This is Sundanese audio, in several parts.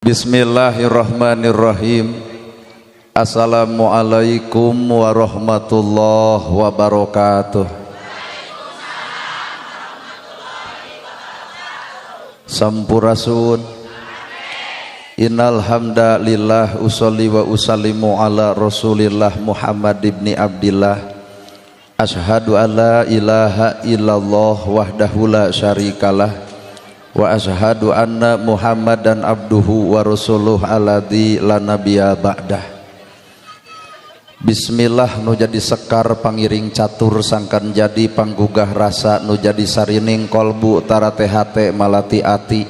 Bismillahirrahmanirrahim. Assalamualaikum warahmatullahi wabarakatuh. Sampurasun. Innal hamdalillah usolli wa usallimu ala Rasulillah Muhammad ibni Abdillah. Asyhadu an la ilaha illallah wahdahu la syarikalah wa asyhadu anna Muhammadan abduhu wa rasuluh alladzi la nabiyya ba'dah. Bismillah nu jadi sekar pangiring catur sangkan jadi panggugah rasa nu jadi sarining kolbu tarate hate malati ati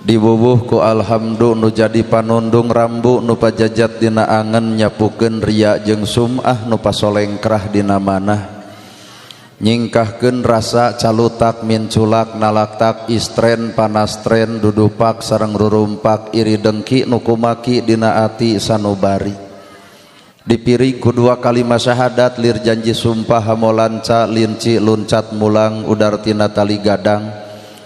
dibubuh ku alhamdu nu jadi panundung rambu nu pajajat dina angen nyapukeun ria jeung sum'ah nu pasolengkrah dina manah nyingkahkeun rasa calutak minculak nalaktak istren panastren dudupak sareng rurumpak iri dengki nu kumaki dina ati sanubari dipiri kedua kalimat syahadat lir janji sumpah hamolanca linci luncat mulang udar tina tali gadang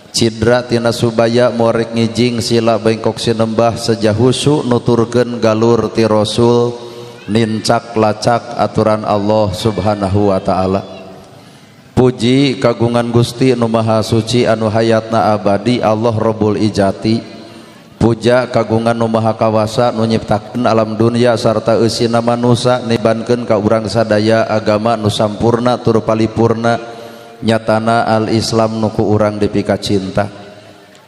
cidra tina subaya morek ngijing sila bengkok sinembah sejahusu nuturkeun galur ti rasul nincak lacak aturan Allah subhanahu wa ta'ala. Puji kagungan Gusti nu maha suci anu hayatna abadi Allah Rabbul Ijati. Puja kagungan nu maha kawasa nu nyiptakeun alam dunia sarta eusina manusia nibankeun ka urang sadaya agama nu sampurna tur palipurna nyatana al-Islam nu ku urang dipika cinta.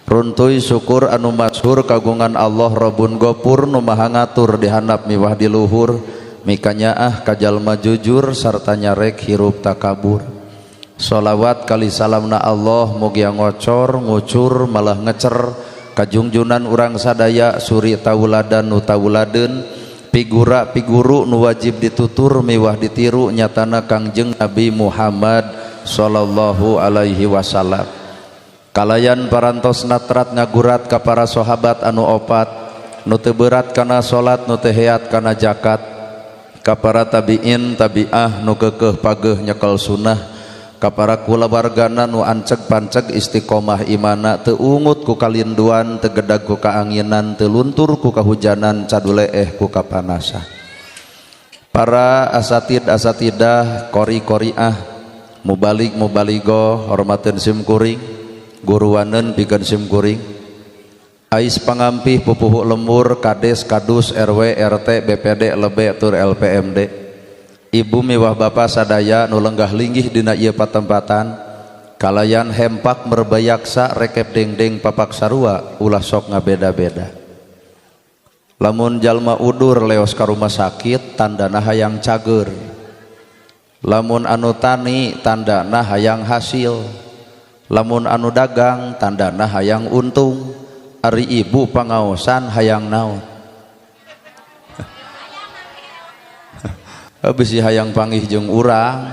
Runtuy syukur anu masyhur kagungan Allah Rabbun Ghafur nu maha ngatur di handap miwah di luhur mikanyaah ka jalma jujur sarta nyarek hirup takabur. Sholawat kali salamna Allah mugi ngocor ngucur malah ngecer kajungjunan urang sadaya suri tauladan nu tauladeun figura figuru nu wajib ditutur mewah ditiru nyatana Kangjeng Nabi Muhammad sallallahu alaihi wasallam. Kalayan parantos natrat ngagurat ka para sahabat anu opat nu teu berat kana salat nu teu heat kana zakat ka para tabiin tabiah nu keukeuh pageuh nyekel sunnah ka para kulawargana nu anceg panceg istiqomah imana teu ungut ku kalinduan teu gedag ku kaanginan teu luntur ku kahujanan caduleeh ku kapanasan. Para asatidah qori-qoriah mubalik mubaligo hormateun sim kuring guruwaneun pikeun sim kuring ais pangampih pupuh lembur kades kadus RW RT BPD lebe tur LPMD ibu mewah bapak sadaya nu lenggah linggih dina ieu patempatan kalayan hempak merbayaksa rekep dengdeng papak sarua ulah sok ngabeda-beda. Lamun jalma udur leos ka rumah sakit tandana hayang cager, lamun anu tani tandana hayang hasil, lamun anu dagang tandana hayang untung, ari ibu pangaosan hayang naon. Bisi hayang panggih jeung urang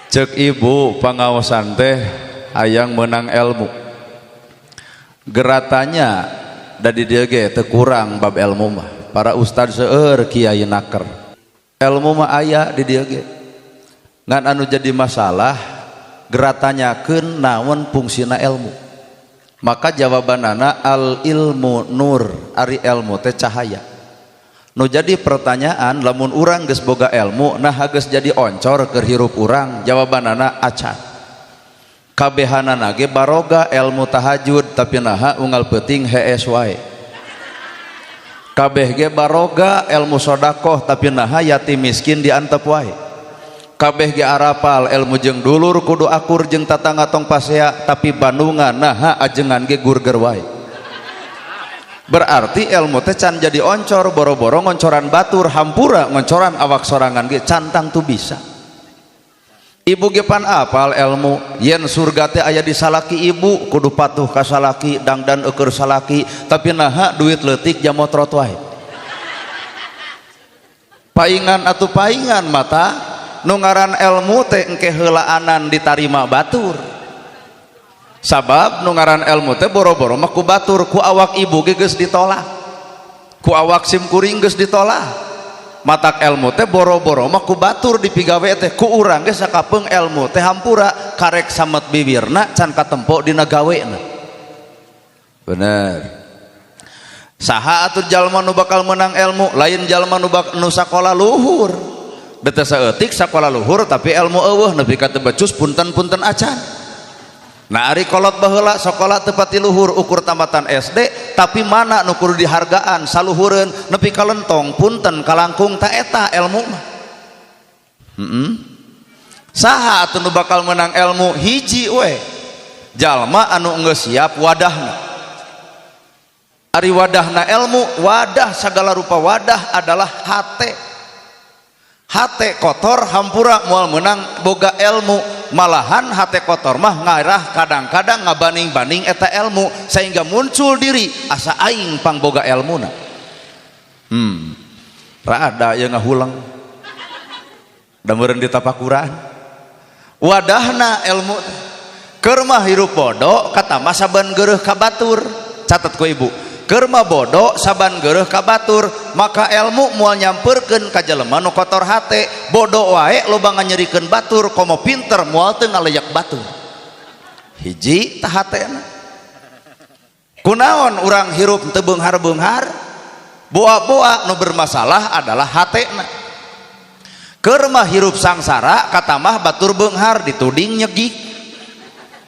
cek ibu pangaosan teh hayang menang ilmu geratanya dari dia ge teu kurang bab ilmu mah para ustad seueur kiai naker ilmu mah aya di dia ge ngan anu jadi masalah geratanyakeun naon fungsina ilmu maka jawabanana al ilmu nur ari ilmu teh cahaya. Nu jadi pertanyaan lamun urang geus boga ilmu nah geus jadi oncor keur hirup urang jawabanana acan kabehanana ge baroga ilmu tahajud tapi naha unggal peuting hees wae kabeh ge baroga ilmu sedekah tapi naha yatim miskin diantep wae kabeh ge arapal ilmu jeung dulur kudu akur jeung tatangga tong pasea tapi bandungan naha ajengan ge gurger wae. Berarti ilmu teh can jadi oncor boro-boro ngoncoran batur hampura ngoncoran awak sorangan ge cantang tu bisa. Ibu ge pan apal ilmu yen surga teh aya di salaki ibu kudu patuh ka salaki dangdan eukeur salaki tapi naha duit leutik jamotrot wae. Paingan atuh paingan mata nu ngaran ilmu teh engke heulaanan ditarima batur. Sabab nu ngaran ilmu teh boro-boro mah ku batur ku awak ibu ge geus ditolak ku awak sim kuring geus ditolak matak ilmu teh boro-boro mah ku batur dipigawe teh ku urang ge sakapeung ilmu teh hampura karek samet bibirna can katempo dina gawena bener. Saha atuh jalma nu bakal menang ilmu lain jalma nu sakola luhur. Beta saeutik sakola luhur tapi ilmu eueuh nepi ka teu becus punten-punten acan. Nah ari kolot baheula sakola teu pati luhur ukur tamatan SD tapi mana nu kudu dihargaan saluhureun nepi ka lentong punten kalangkung ta eta ilmu mah. Saha atuh nu bakal menang ilmu hiji we jalma anu geus siap wadahna. Ari wadahna ilmu, wadah segala rupa wadah adalah hate. Hate kotor hampura moal menang boga ilmu, malahan hate kotor mah ngarah kadang-kadang ngabaning-baning eta ilmu sehingga muncul diri asa aing pangboga ilmuna. Rada yang ngahulang da meureun ditapakuran wadahna ilmu keur mah hirup bodo katamah saban geureuh ka batur. Catat ku ibu, keur mah bodo saban geureuh ka batur, maka ilmu moal nyampeurkeun ka jelema nu kotor hate. Bodo wae loba nganyerikeun batur, komo pinter moal teu ngaleyak batur. Hiji tah hatena. Kunaon urang hirup teu beunghar-beunghar? Boa-boa nu bermasalah adalah hatena. Keur mah hirup sangsara katamah batur beunghar dituding nyegik.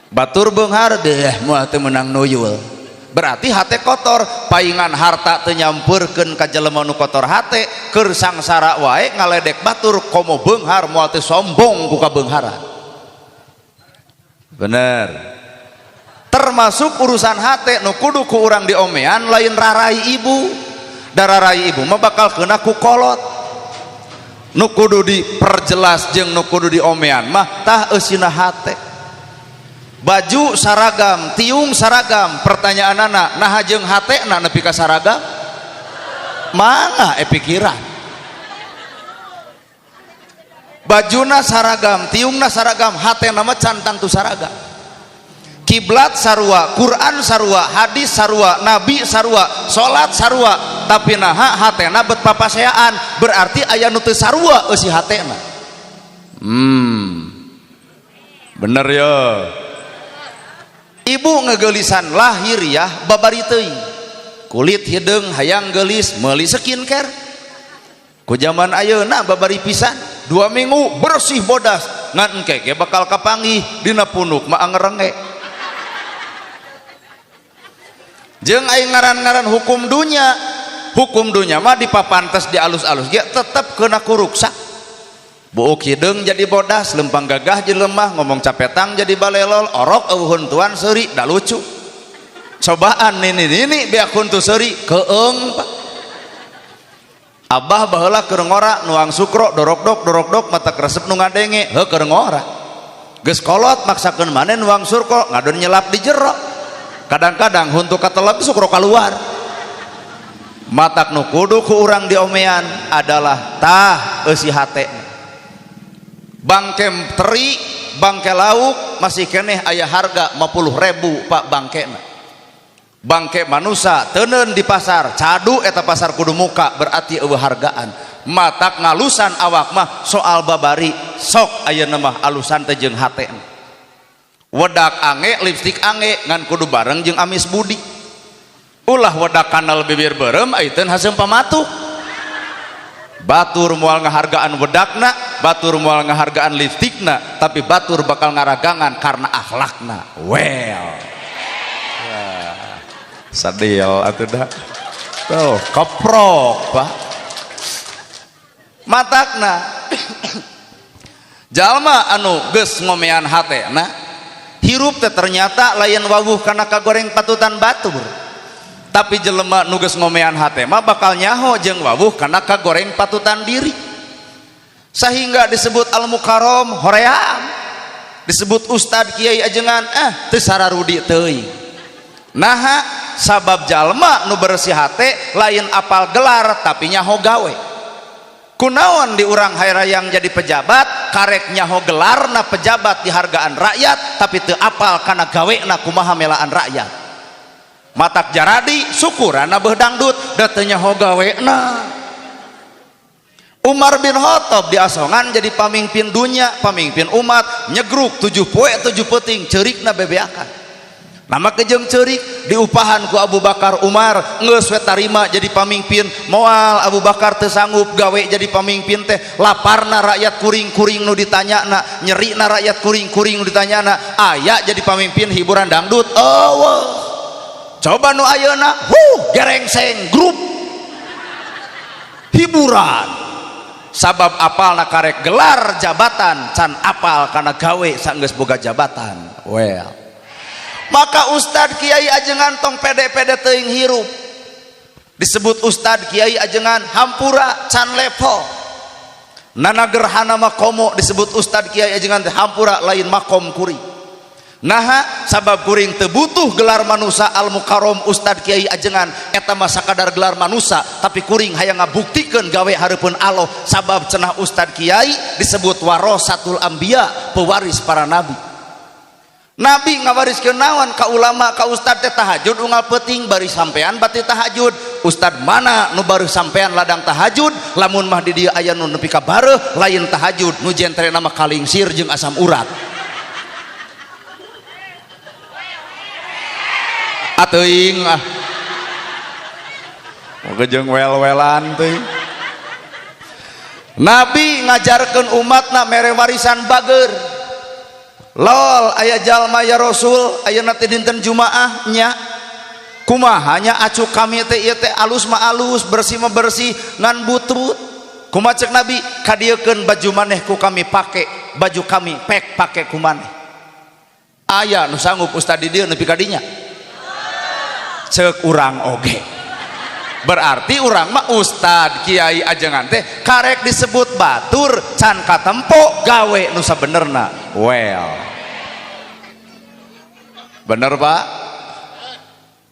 Batur beunghar deh moal teu meunang nuyul. Berarti hate kotor, paingan harta teu nyampeurkeun ka jelema nu kotor hate, keur sangsara wae ngaledek batur komo beunghar moal teu sombong ku kabeungharan. Bener. Termasuk urusan hate nu kudu ku urang diomean lain rarai ibu. Dararai ibu mah bakal keuna ku kolot. Nu kudu diperjelas jeung nu kudu diomean mah tah eusina hate. Baju saragam, tiung saragam, pertanyaanana naha jeung hatena nepi ka saragam? Mangga pikiran. Bajuna saragam, tiungna saragam, hatena mah can tantu saragam. Kiblat sarua, Quran sarua, hadis sarua, nabi sarua, salat sarua, tapi naha hatena bet papaseaan, berarti aya nu teu sarua eusi hatena. Bener ya. Ibu ngegelisan lahiriah babari teuing. Kulit hideung hayang geulis meuli skincare. Ku zaman ayeuna babari pisan 2 minggu bersih bodas ngan engke ge bakal kapanggih dina punuk mah angerenge. Jeung aing ngaran-ngaran hukum dunya mah dipapantes di alus-alus ge tetep keuna kuruksa. Buuk hideung jadi bodas, lempang gagah jadi lemah, ngomong capetang jadi balelol, orok eueuh huntuan seuri da lucu. Cobaan nini beak huntu seuri keung Pak. Abah baheula keur ngora nuang sukro dorok-dok mata kresep nu ngadenge heuh keur ngora. Geus kolot maksakeun maneh nuang surko ngadon nyelap di jero. Kadang-kadang huntu katelep sukro keluar. Matak nu kudu ku urang diomean adalah tah eusi hate. Bangke teri, bangke lauk masih keneh aya harga 50.000 Pak bangkena. Bangke manusia teuneun di pasar, cadu eta pasar kudu muka berarti eueuh hargaan. Matak ngalusan awak mah soal babari sok ayeuna mah alusan teh jeung hatena. Wedak ange, lipstik ange ngan kudu bareng jeung amis budi. Ulah wedak kanal bibir berem ayeuna haseum pamatuk. Batur moal ngahargaan wedakna, batur moal ngahargaan lipstikna, tapi batur bakal ngaragangan karena akhlakna. Well. Sadil atuh da. Tuh, keprok, Pak. Matakna. Jalma anu geus ngomean hatena, hirup teh ternyata lain wawuh kana kagoreng patutan batur. Tapi jelema nu geus ngomean hate mah bakal nyaho jeung wawuh kana kagoreng patutan diri. Sehingga disebut al-mukarram hoream, disebut ustad kiai ajengan teu sararudi teuing. Naha sabab jalma nu bersih hate lain apal gelar tapi nyaho gawe. Kunaon di urang hayrayang jadi pejabat karek nyaho gelarna pejabat di hargaan rakyat tapi teu apal kana gawena kumaha melaan rakyat. Matak jaradi syukuran beuh dangdut da teu nyaho gawena. Umar bin Khattab diasongan jadi pamimpin dunia, pamimpin umat, nyegruk 7 poe 7 peuting ceurikna bebeakan. nama kejeng ceurik diupahan ku Abu Bakar Umar geus we tarima jadi pamimpin moal Abu Bakar teu sanggup gawe jadi pamimpin teh laparna rakyat kuring-kuring nu ditanyana nyerina rakyat kuring-kuring nu ditanyana aya jadi pamimpin hiburan dangdut eueuh coba nu ayeuna gerengseng grup hiburan sabab apalna karek gelar jabatan can apal karena gawe sanggeus boga jabatan well maka Ustad Kiai ajengan tong pede-pede teuing hirup disebut Ustad Kiai ajengan hampura can level nana gerhana makomo disebut Ustad Kiai ajengan hampura lain makom kuring naha sabab kuring teu butuh gelar manusia al mukarrom Ustad Kiai ajengan eta mah sakadar gelar manusia tapi kuring hayang ngabuktikeun gawe hareupeun Allah sabab cenah Ustad Kiai disebut warasatul anbiya pewaris para nabi Nabi ngawariskeun naon ka ulama ka ustad teh tahajud unggal peuting bari sampean bati tahajud ustad mana nu baru sampean ladang tahajud lamun mah di dieu aya nu nepi ka bareuh lain tahajud nu jentrena mah kalingsir jeung asam urat ateuing jeung wel-welan teuing Nabi ngajarkeun umatna mere warisan bageur lol aya jalma ya Rasul aya nanti dinten Jumaah nya kumaha nya acu kami teh ieu teh alus mah alus bersih mah bersih ngan butut kumaha ceuk Nabi kadiekeun baju maneh ku kami pake baju kami pek pake ku maneh aya nu sanggup ustad di dieu nepi ka dinya ceuk urang oge berarti urang mah Ustad Kiai ajengan teh karek disebut batur can katempo gawe nu sabenerna well bener Pak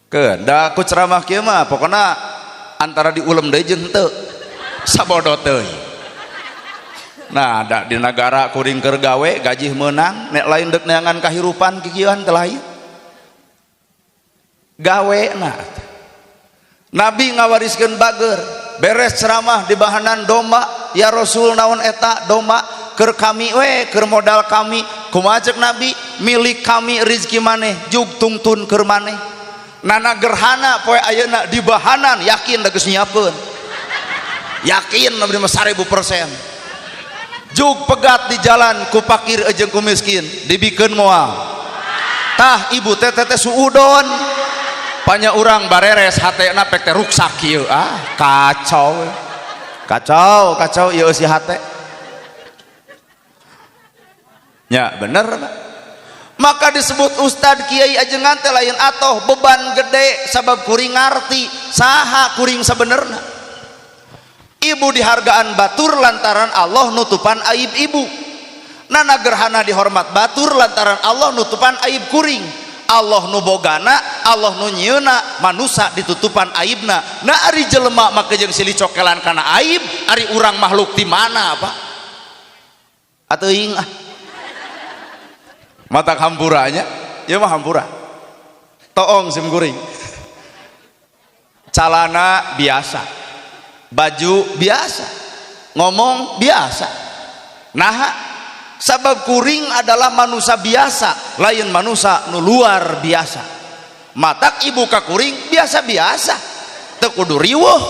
keunda ku ceramah kieu mah pokona antara diulem deui jeung henteu sabodo teuing nah da di negara kuring keur gawe gaji meunang nek lain deuk neangan kahirupan kikieuan teh lain gawena Nabi ngawariskeun bageur beres ceramah di bahanan domba ya Rasul naon eta domba keur kami we keur modal kami kumaha ceuk Nabi milik kami rezeki maneh jug tungtun keur maneh nana gerhana poe ayeuna di bahanan yakin da geus nyiapkeun yakin Nabi mah 1000% jug pegat di jalan ku pakir jeung ku miskin dibikeun moal tah ibu teh suudon panya urang bareres hatena pek teh ruksak kieu kacau kacau ieu si hate nya bener maka disebut Ustad Kiai ajengan teh lain atoh beban gede sabab kuring ngarti saha kuring sabenerna ibu dihargaan batur lantaran Allah nutupan aib ibu nana gerhana dihormat batur lantaran Allah nutupan aib kuring Allah nu bogana Allah nu nyieuna manusia ditutupan aibna nah ari jelema make jeung silih cokelan kana aib ari urang makhluk di mana Pak ateuing matak hampuranya ieu mah hampura toong sim kuring calana biasa baju biasa ngomong biasa nah sabab kuring adalah manusia biasa lain manusia nu luar biasa matak ibu ka kuring biasa-biasa teu kudu riweuh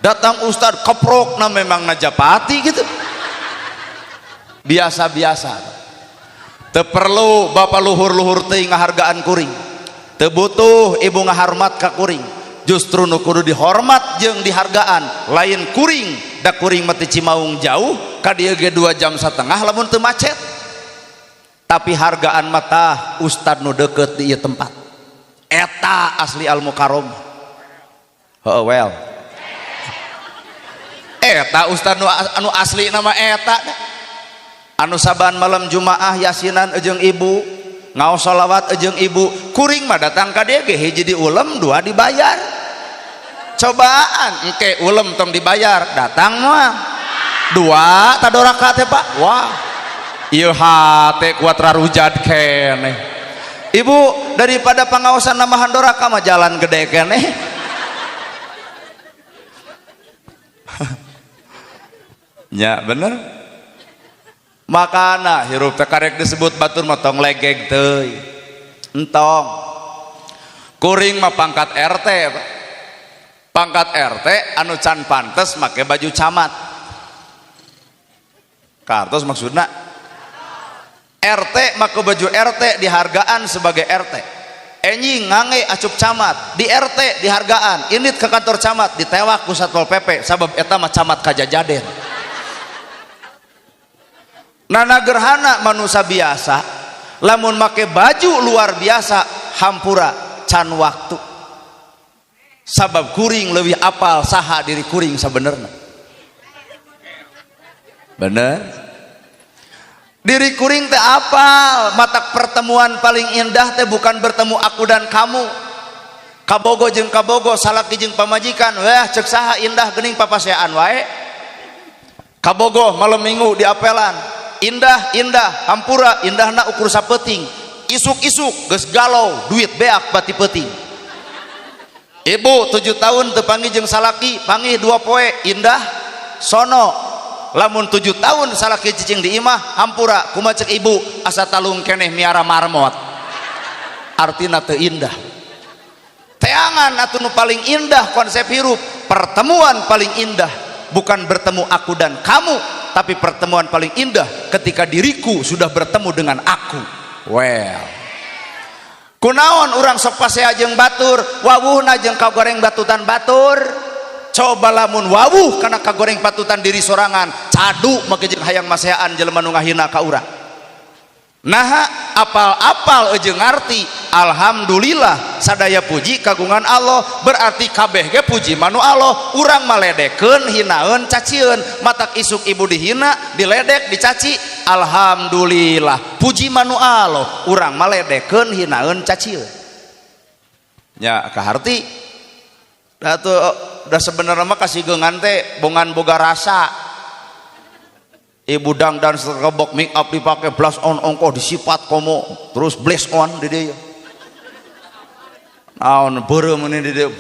datang ustad keprok na memang najapati gitu biasa-biasa teu perlu bapak luhur-luhur teuing ngahargaan kuring teu butuh ibu ngahormat ka kuring justru nu kudu dihormat jeung dihargaan lain kuring da kuring mati Cimaung jauh ka dieu ge 2,5 jam lamun teu macet tapi hargaan mata ustad nu deukeut di ieu tempat eta asli al mukarrom heuh well eta ustad anu asli nama eta anu saban malam Jumaah yasinan jeung ibu ngaos sholawat jeung ibu kuring mah datang ka dieu ge hiji diulem 2 dibayar cobaan engke ulem tong dibayar datang mah 2 tadoraka teh Pak wah ieu hate kuat rarujad keneh ibu daripada pangaosan nama handoraka mah jalan gede keneh nya bener makana hirup teh karek disebut batur mah tong legeg teuy entong kuring mah pangkat RT Pak. Pangkat RT anu can pantes make baju camat kartos maksudna RT make baju RT dihargaan sebagai RT enyi ngange acup camat di RT dihargaan init ke kantor camat ditewak ku Satpol PP sabab eta mah camat kajajaden. Nana gerhana manusia biasa lamun make baju luar biasa hampura can waktu sabab kuring lebih apal saha diri kuring sebenarnya bener diri kuring teh apal matak pertemuan paling indah teh bukan bertemu aku dan kamu kabogo jeung kabogo salaki jeung pamajikan wah cek saha indah geuning papasean wae kabogo malam minggu di apelan indah hampura indahna ukur sapeting isuk-isuk geus galau duit beak bati peuting. Ibu 7 tahun tepanggih jeung salaki panggih 2 poe indah sono lamun 7 tahun salaki cicing di imah hampura kumaha cek ibu asa talung keneh miara marmot artina teu indah teangan atuh nu paling indah konsep hirup pertemuan paling indah bukan bertemu aku dan kamu tapi pertemuan paling indah ketika diriku sudah bertemu dengan aku. Well kunaon urang sok pasea jeung batur wawuhna jeung kagoreng batutan batur coba lamun wawuh kana kagoreng batutan diri sorangan cadu make jeung hayang maseaan jelema nu ngahina ka urang naha apal-apal jeung ngarti alhamdulillah sadaya puji kagungan Allah berarti kabeh ge puji manu Allah urang maledekeun hinaeun cacieun matak isuk ibu dihina diledek dicaci alhamdulillah puji manu Allah urang maledekeun hinaeun cacieun nya kaharti da sebenarnya mah kasih geungan teh bongan boga rasa ibu dangdan sekebok make up dipake blush on ongkoh disipat komo terus blush on di dieu naon beureum ini di dieu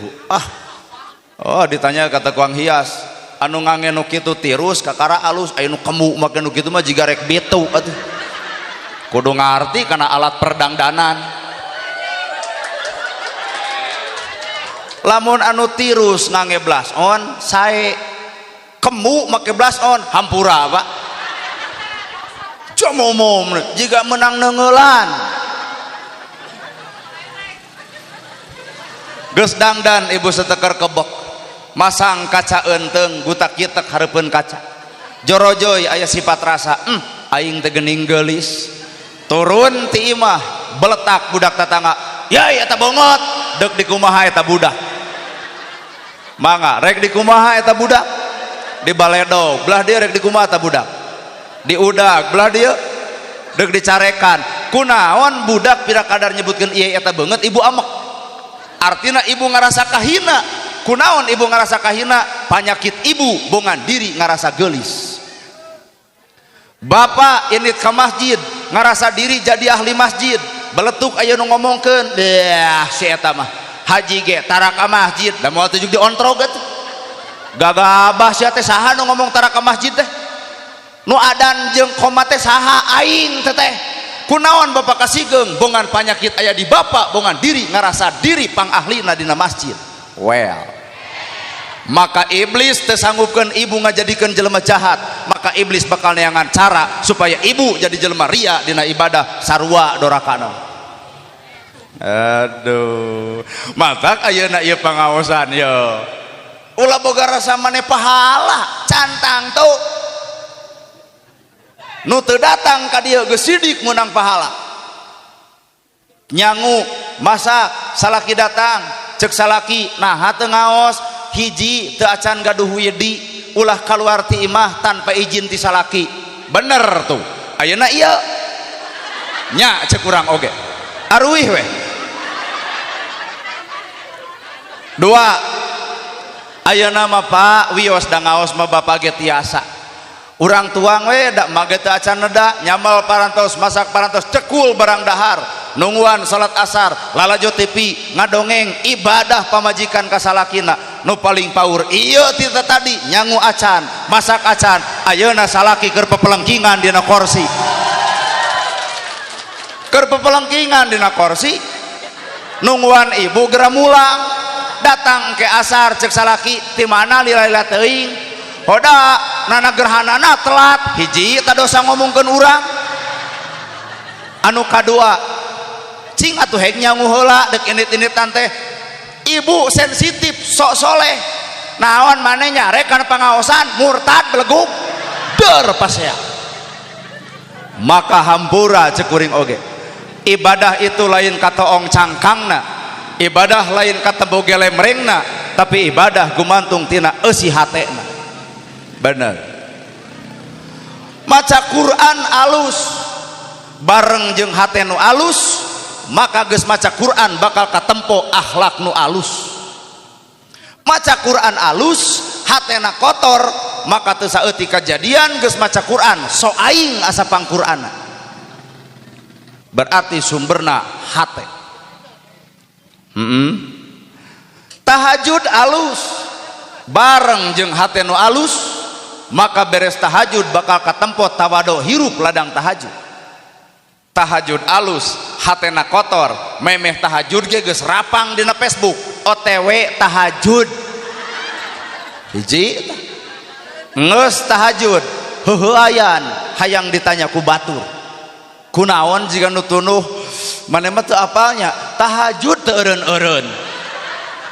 oh ditanya kata kuang hias anu ngange nu kitu tirus kakara alus aya nu kemu make nu kitu mah jiga rek betu atuh kudu ngarti kana alat perdangdanan lamun anu tirus ngange blush on sae kemu make blush on hampura Pak comomom jika menang nengelan geus dangdan ibu setekar kebok masang kaca enteng gutak-gitak hareupeun kaca jorojoy aya sifat rasa aing teh geuning geulis turun ti imah beletak budak tetangga yai eta bongot deuk di kumaha eta budak mangga rek di kumaha eta budak di baledog belah dia rek di kumaha eta budak di udag belah dia deuk dicarekan kunaon budak pira kadar nyebutkeun ieu eta beungeut ibu amek artina ibu ngarasa kahina kunaon ibu ngarasa kahina panyakit ibu bongan diri ngarasa geulis bapak init ka masjid ngarasa diri jadi ahli masjid beletuk aya nu ngomongkeun si eta mah haji ge tara ka masjid da moal tujuk diontrog atuh gagabah sia teh saha nu ngomong tara ka masjid teh nu adan jeung koma teh saha aing teteh kunaon bapak kasigeung bongan panyakit aya di bapak bongan diri ngarasa diri pang ahlina dina masjid well maka iblis teu sanggupkeun ibu ngajadikeun jelema jahat maka iblis bakal neangan cara supaya ibu jadi jelema ria dina ibadah sarua dorakana aduh matak ayeuna ieu pangaosan yo ulah boga rasa maneh pahala cantang tuh nu teu datang ka dieu geus sidik meunang pahala nyangu masak salaki datang cek salaki naha teu ngaos hiji teu acan gaduh widi ulah kaluar ti imah tanpa izin ti salaki bener tuh ayeuna ieu nya cek urang oge aruih we dua ayeuna mah Pak wios da ngaos mah bapak ge tiasa urang tuang we da mage teu acan neda nyamal parantos masak parantos cekul barang dahar nungguan salat asar lalajo TV ngadongeng ibadah pamajikan ka salakina nu paling paur ieu ti tadi nyangu acan masak acan ayeuna salaki keur pepelengkingan dina kursi keur pepelengkingan dina kursi nungguan ibu gera mulang datang ke asar cek salaki ti mana lila teuing hoda nana gerhanana telat hiji tak dosa ngomongkeun urang anu kadua cing atuh hek nyangu heula dek indit-inditan teh ibu sensitif sok soleh naon maneh nyare kana pangaosan murtad beleguk der pasea maka hampura cek kuring oge ibadah itu lain kata ong cangkangna ibadah lain kata boge lemrengna tapi ibadah gumantung tina eusi hatena bener maca Quran alus bareng jeung hate nu alus maka geus maca Quran bakal katempo akhlak nu alus maca Quran alus hatena kotor maka teu saeutik kajadian geus maca Quran so aing asa pangqur'ana berarti sumberna hate tahajud alus bareng jeung hate nu alus maka beres tahajud bakal katempo tawado hirup ladang tahajud tahajud alus hatena kotor memeh tahajud ge geus rapang dina Facebook OTW tahajud hiji ngeus tahajud heuheuayan hayang ditanya ku batur kunaon jika nu tunuh maneh mah teu apalnya tahajud teu eureun-eureun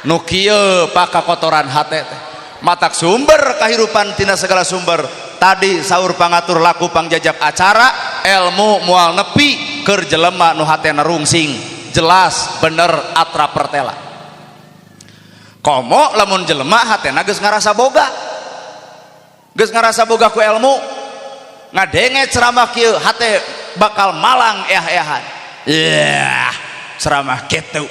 nu kieu paka kotoran hate teh matak sumber kahirupan tina segala sumber tadi saur pangatur laku pangjajab acara ilmu moal nepi keur jelema nu hatena rungsing jelas bener atra pertela komo lamun jelema hatena geus ngarasa boga ku ilmu ngadenge ceramah kieu hate bakal malang eah-eahan ceramah kitu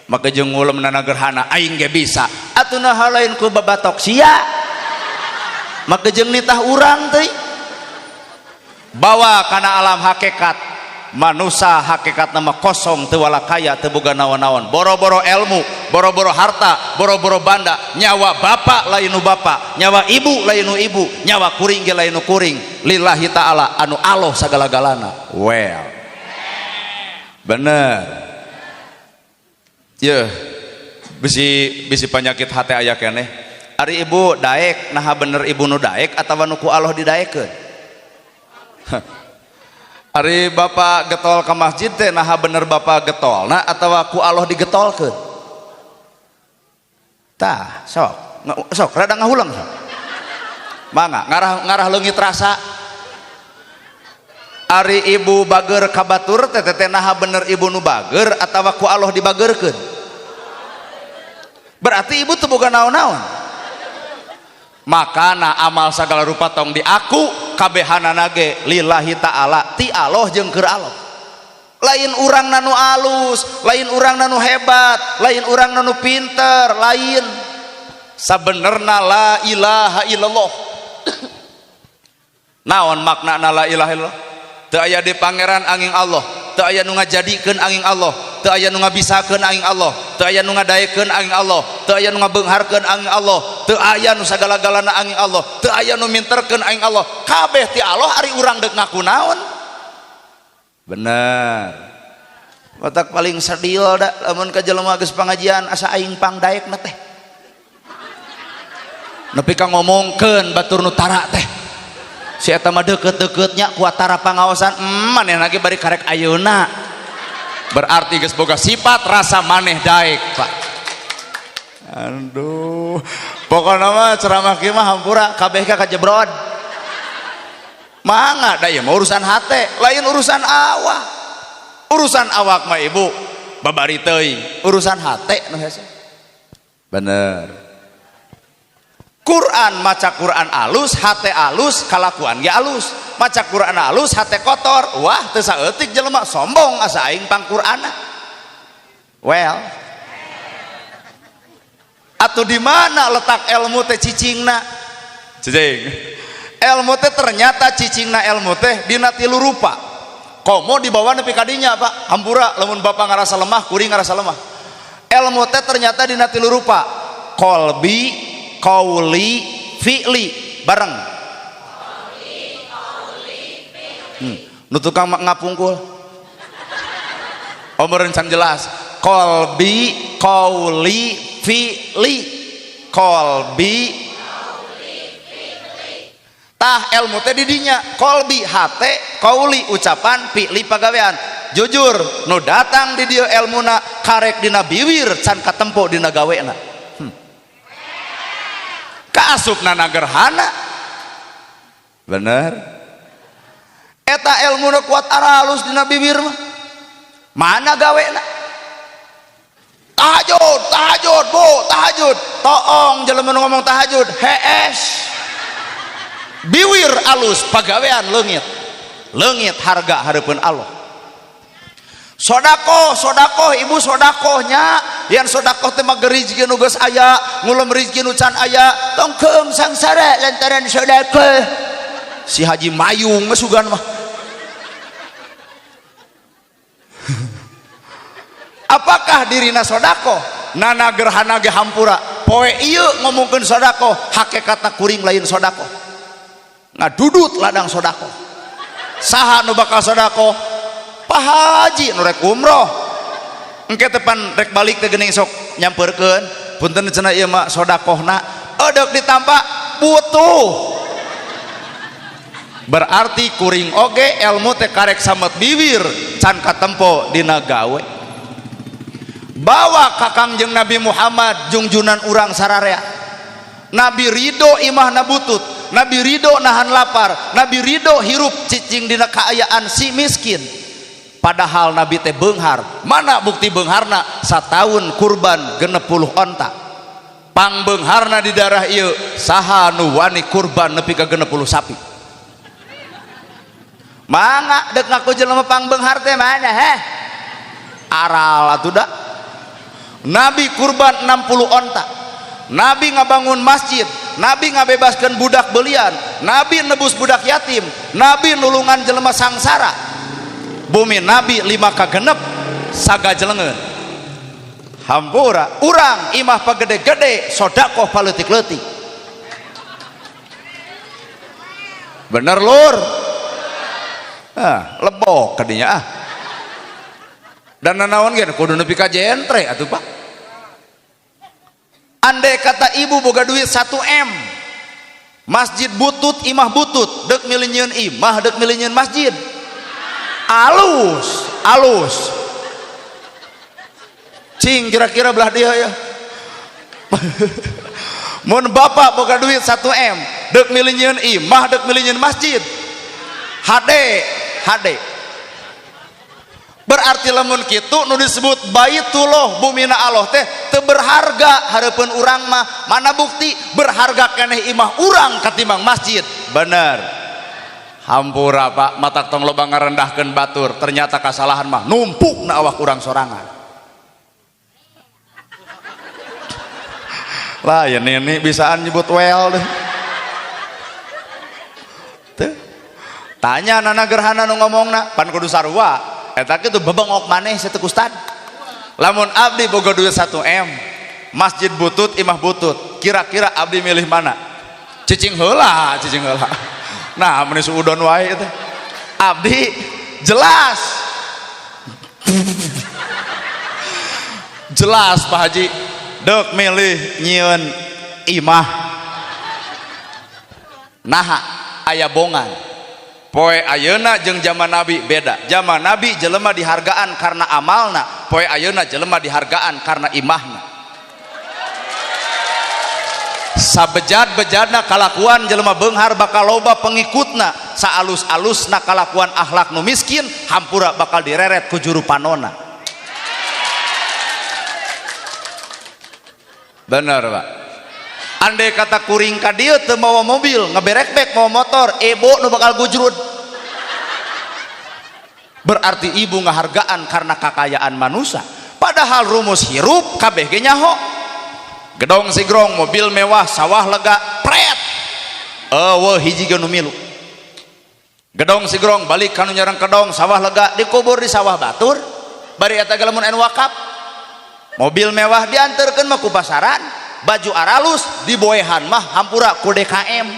maka jeung ngulem nana gerhana aing ge bisa atuna halain ku babatok sia maka jeung nitah urang teh bawa kana alam hakikat manusia hakikat nama kosong teu walakaya teu boga naon-naon boro-boro ilmu boro-boro harta boro-boro banda nyawa bapak lain nu bapak nyawa ibu lain nu ibu nyawa kuring ge lain nu kuring lillahi ta'ala anu Allah sagala-galana well bener ya bisi penyakit hati aya keneh ari ibu daek naha bener ibu nu daek atawa nu ku Allah didaekeun ari bapak getol ke masjid teh naha bener bapak getolna atawa ku Allah digetolkeun tah sok rada ngahulang sok mangga ngarah leungit rasa ari ibu bager kabatur teh naha bener ibu nu bager atawa ku Allah dibagerkeun berarti ibu teu boga naon-naon makana amal sagala rupa tong diaku kabehanana ge lillahi ta'ala ti Allah jeung keur Allah lain urang nanu alus lain urang nanu hebat lain urang nanu pinter lain sabenerna la ilaha illallah naon makna la ilaha illallah teu aya di pangeran angin Allah teu aya nu ngajadikeun angin Allah teu aya nu ngabisakeun angin Allah teu aya nu ngadaekeun angin Allah teu aya nu ngabeungharkeun angin Allah teu aya nu sagala-galana angin Allah teu aya nu minterkeun angin Allah kabeh ti Allah ari urang deuk ngaku naon bener watak paling sadil da lamun ka jelema geus pangajian asa aing pangdaekna teh nepi ka ngomongkeun batur nu tara teh si eta mah deukeut-deuketnya ku atara pangaosan manehna ge bari karek ayeuna berarti geus boga sifat rasa maneh daek Pak aduh pokona mah ceramah kieu mah hampura kabeh ka kajebrod mangga da ieu mah urusan hate lain urusan awak urusan awak mah ibu babari teuing urusan hate nu hese bener Quran maca Quran alus hate alus kalakuan ge alus maca Quran alus hate kotor wah teu saeutik jelema sombong asa aing pangqur'ana well atuh di mana letak ilmu teh cicingna cicing ilmu teh ternyata cicingna ilmu teh dina tilu rupa komo dibawa nepi ka dinya Pak hampura lamun bapak ngarasa lemah kuring ngarasa lemah ilmu teh ternyata dina tilu rupa qalbi qauli fi'li bareng nu tukang ngapungkul Pemerintahan jelas kolbi kauli fi'li kolbi tah ilmu teh didinya kolbi hate kauli ucapan fi'li pagawean jujur nu datang di dieu ilmuna karek dina biwir can katempo dina gawena kaasupna nagerhana bener eta ilmuna kuat aralus dina bibir mah mana gawena tahajud tahajud bu tahajud toong jelema nu ngomong tahajud hees biwir alus pagawean leungit leungit harga hareupeun Allah sodakoh sodakoh ibu sodakohnya yang sodakoh teh mah rezeki nu geus aya ngulem rezeki nu can aya tong keung sangsara lantaran sodakoh si Haji Mayung mah sugan mah apakah dirina sodakoh nana gerhana ge hampura poe ieu ngomongkeun sodakoh hakikatna kuring lain sodakoh ngadudut ladang sodakoh saha nu bakal sodakoh Pak Haji nu rek umroh engke tepan rek balik teh geuning sok nyampeurkeun punten cenah ieu mah sodakohna eudeuh ditampa butuh berarti kuring oge ilmu teh karek samet bibir can katempo dina gawe bawa kakangjeng Nabi Muhammad jungjunan urang sararea Nabi ridho imahna butut Nabi ridho nahan lapar Nabi ridho hirup cicing dina kaayaan si miskin padahal Nabi teh beunghar mana bukti beungharna satahun kurban 60 onta pang beungharna di darah ieu saha nu wani kurban nepi ka 60 sapi mangga dek ngaku jelema pang beunghar teh mana heh aral atuh da Nabi kurban 60 onta Nabi ngabangun masjid Nabi ngabebaskan budak belian Nabi nebus budak yatim Nabi nulungan jelema sangsara bumi Nabi 5 kagenep sagajelengeun hampura urang imah pagede-gede sodakoh paleutik-leutik bener lur lebok kadinya dan nanaon ge kudu nepi ka jentre atuh Pak andai kata ibu boga duit 1M masjid butut imah butut dek milih imah dek milih masjid alus alus cing kira-kira belah dia ya mun bapak boga duit 1M dek milih imah dek milih masjid HD berarti lamun kitu nu disebut baitullah bumina Allah teh teu berharga hareupeun urang mah mana bukti berharga keneh imah urang katimbang masjid bener hampura Pak matak tong loba ngarendahkeun batur ternyata kasalahan mah numpukna awak urang sorangan lah ya nini bisaan nyebut well deh tuh tanya nana gerhana nu ngomongna pan kudu sarua eta kitu bebengok maneh sateuk ustad lamun abdi boga duit 1M masjid butut imah butut kira-kira abdi milih mana cicing heula nah mun suudon wae teh abdi jelas jelas Pak Haji dek milih nyieun imah naha aya bongan poe ayeuna jeung zaman Nabi beda zaman Nabi jelema dihargaan karena amalna poe ayeuna jelema dihargaan karena imahna sabejad-bejadna kalakuan jelema beunghar bakal loba pengikutna saalus-alusna kalakuan akhlak nu miskin hampura bakal direret ku juru panona bener Pak andai kata kuring ka dieu teu mawa mobil ngeberekbek mawa motor ibu nu bakal gujrud berarti ibu ngahargaan karena kakayaan manusia padahal rumus hirup kabeh ge nyaho gedong sigrong mobil mewah sawah lega pret eueuh hiji ge nu milu gedong sigrong balik kanu nyareng kedong sawah lega dikubur di sawah batur bari eta ge lamun anu wakaf mobil mewah dianterkeun mah ku pasaran baju aralus diboehan mah hampura ku DKM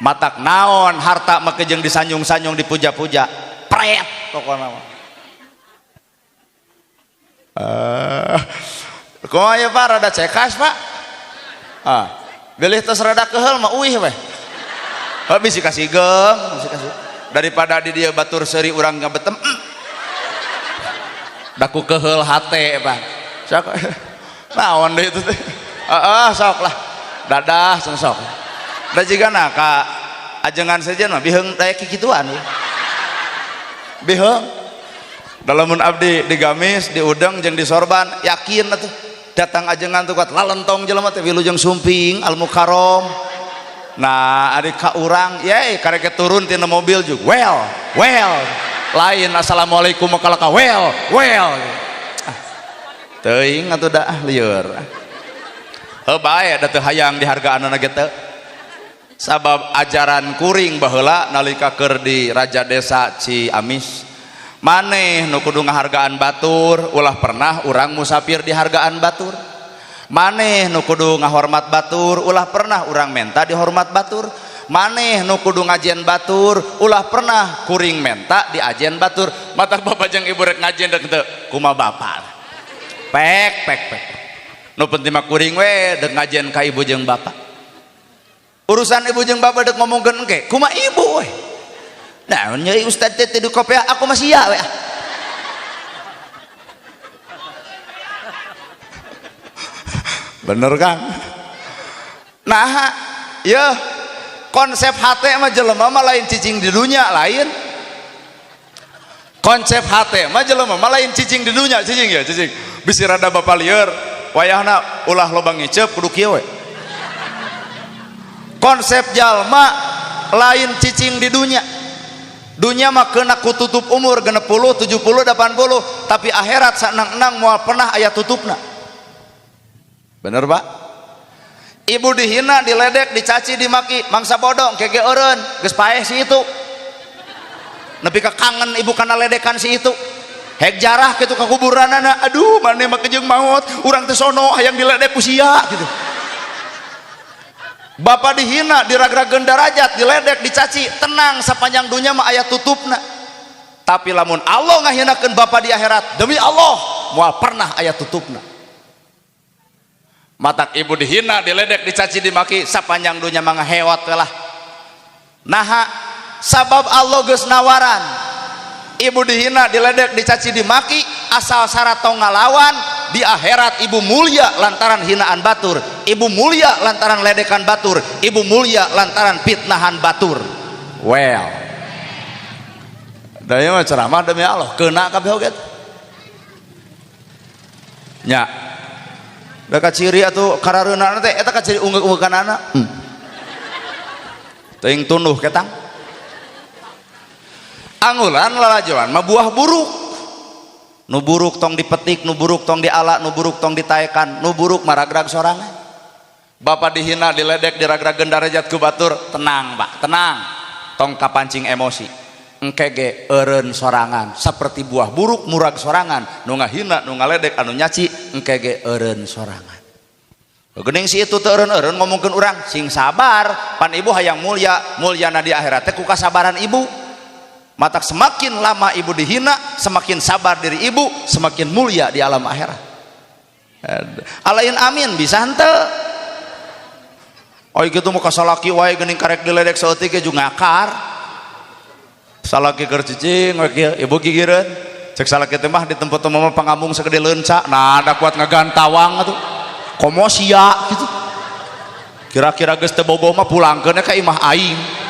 matak naon harta make jeung disanjung-sanjung dipuja-puja pret pokona mah Kumaha ya Pak, rada cekas Pak. Bilih tos rada keheul mah uih weh. Bisi kasih geng, bisi kasih. Daripada di dia batur seuri urang ngabetem. Daku keheul hate Pak. Sok. Naon deui itu teh. Sok lah. Dadah sok. Da jigana ka ajengan saja mah biheung daya kikituan. Biheung. Dalamun abdi di gamis, di udang jeung di sorban, yakin atuh datang ajengan tuh kuat lalentong jelema teh wilujeng sumping al mukarrom. Nah adik ka urang ye karek turun tina mobil juga well lain assalamualaikum makalaka well teuing atuh dah lieur bae da teu hayang dihargaanna ge teu sabab ajaran kuring baheula nalika keur di Raja Desa Ciamis maneh nu kudu ngahargaan batur ulah pernah urang musafir dihargaan batur maneh nu kudu ngahormat batur ulah pernah urang menta dihormat batur maneh nu kudu ngajen batur ulah pernah kuring menta diajen batur matak bapak jeung ibu rek ngajen dek teu kumaha bapak pek nu penting mah kuring we dek ngajen ka ibu jeung bapak urusan ibu jeung bapak dek ngomongkeun engke kumaha ibu we nah nyai ustad teh di kopi aku masih ya we bener kan nah ya konsep hati mah jelema mah lain cicing di dunia lain konsep hati mah jelema mah lain cicing di dunia cicing ya cicing bisi rada bapak lieur wayahna ulah loba ngicep kudu kieu we konsep jalma lain cicing di dunia mah kena kututup umur 60, 70, 80 tapi akhirat sanang-nang moal pernah aya tutupna bener Pak ibu dihina diledek dicaci dimaki mangsa bodong kege eureun geus paeh si itu nepi ka kangen ibu kana ledekan si itu hek jarah kitu ka kuburanana aduh maneh mah kejeung maut urang teh sono hayang diledek ku sia gitu bapak dihina diragrageun darajat diledek dicaci tenang sapanjang dunya mah aya tutupna tapi lamun Allah ngahinakeun bapak di akhirat demi Allah moal pernah aya tutupna matak ibu dihina diledek dicaci dimaki sapanjang dunya mah ngahewat lah naha sabab Allah geus nawaran ibu dihina diledek dicaci dimaki asal syarat tong ngalawan di akhirat ibu mulia lantaran hinaan batur ibu mulia lantaran ledekan batur ibu mulia lantaran fitnahan batur well daya mah ceramah demi Allah kena kabeh oge nya da ka ciri atuh karareunana teh eta ka ciri ungeuk-ungeukkanana teuing tunduh ketang angulan lalajoan mah buah buruk nu buruk tong dipetik nu buruk tong diala nu buruk tong ditaekan nu buruk maragrag sorangan bapak dihina diledek diragrageun darajat ku batur tenang Pak tenang tong kapancing emosi engke ge eureun sorangan saperti buah buruk murag sorangan nu ngahina nu ngaledek anu nyaci engke ge eureun sorangan geuning si itu teu eureun ngomongkeun urang sing sabar pan ibu hayang mulyana di akhirat teh ku kasabaran ibu matak semakin lama ibu dihina semakin sabar diri ibu semakin mulia di alam akhirat alain amin bisa henteu oi kitu mah kasalaki wae geuning karek diledek saeutik ge juga ngakar salaki keur cicing we kieu ibu gigireun cek salaki teh mah di tempat mah pangambung sagede leunca nah da kuat ngagantawang atuh komo sia gitu kira-kira geus teu boboh mah pulangkeun ka imah aing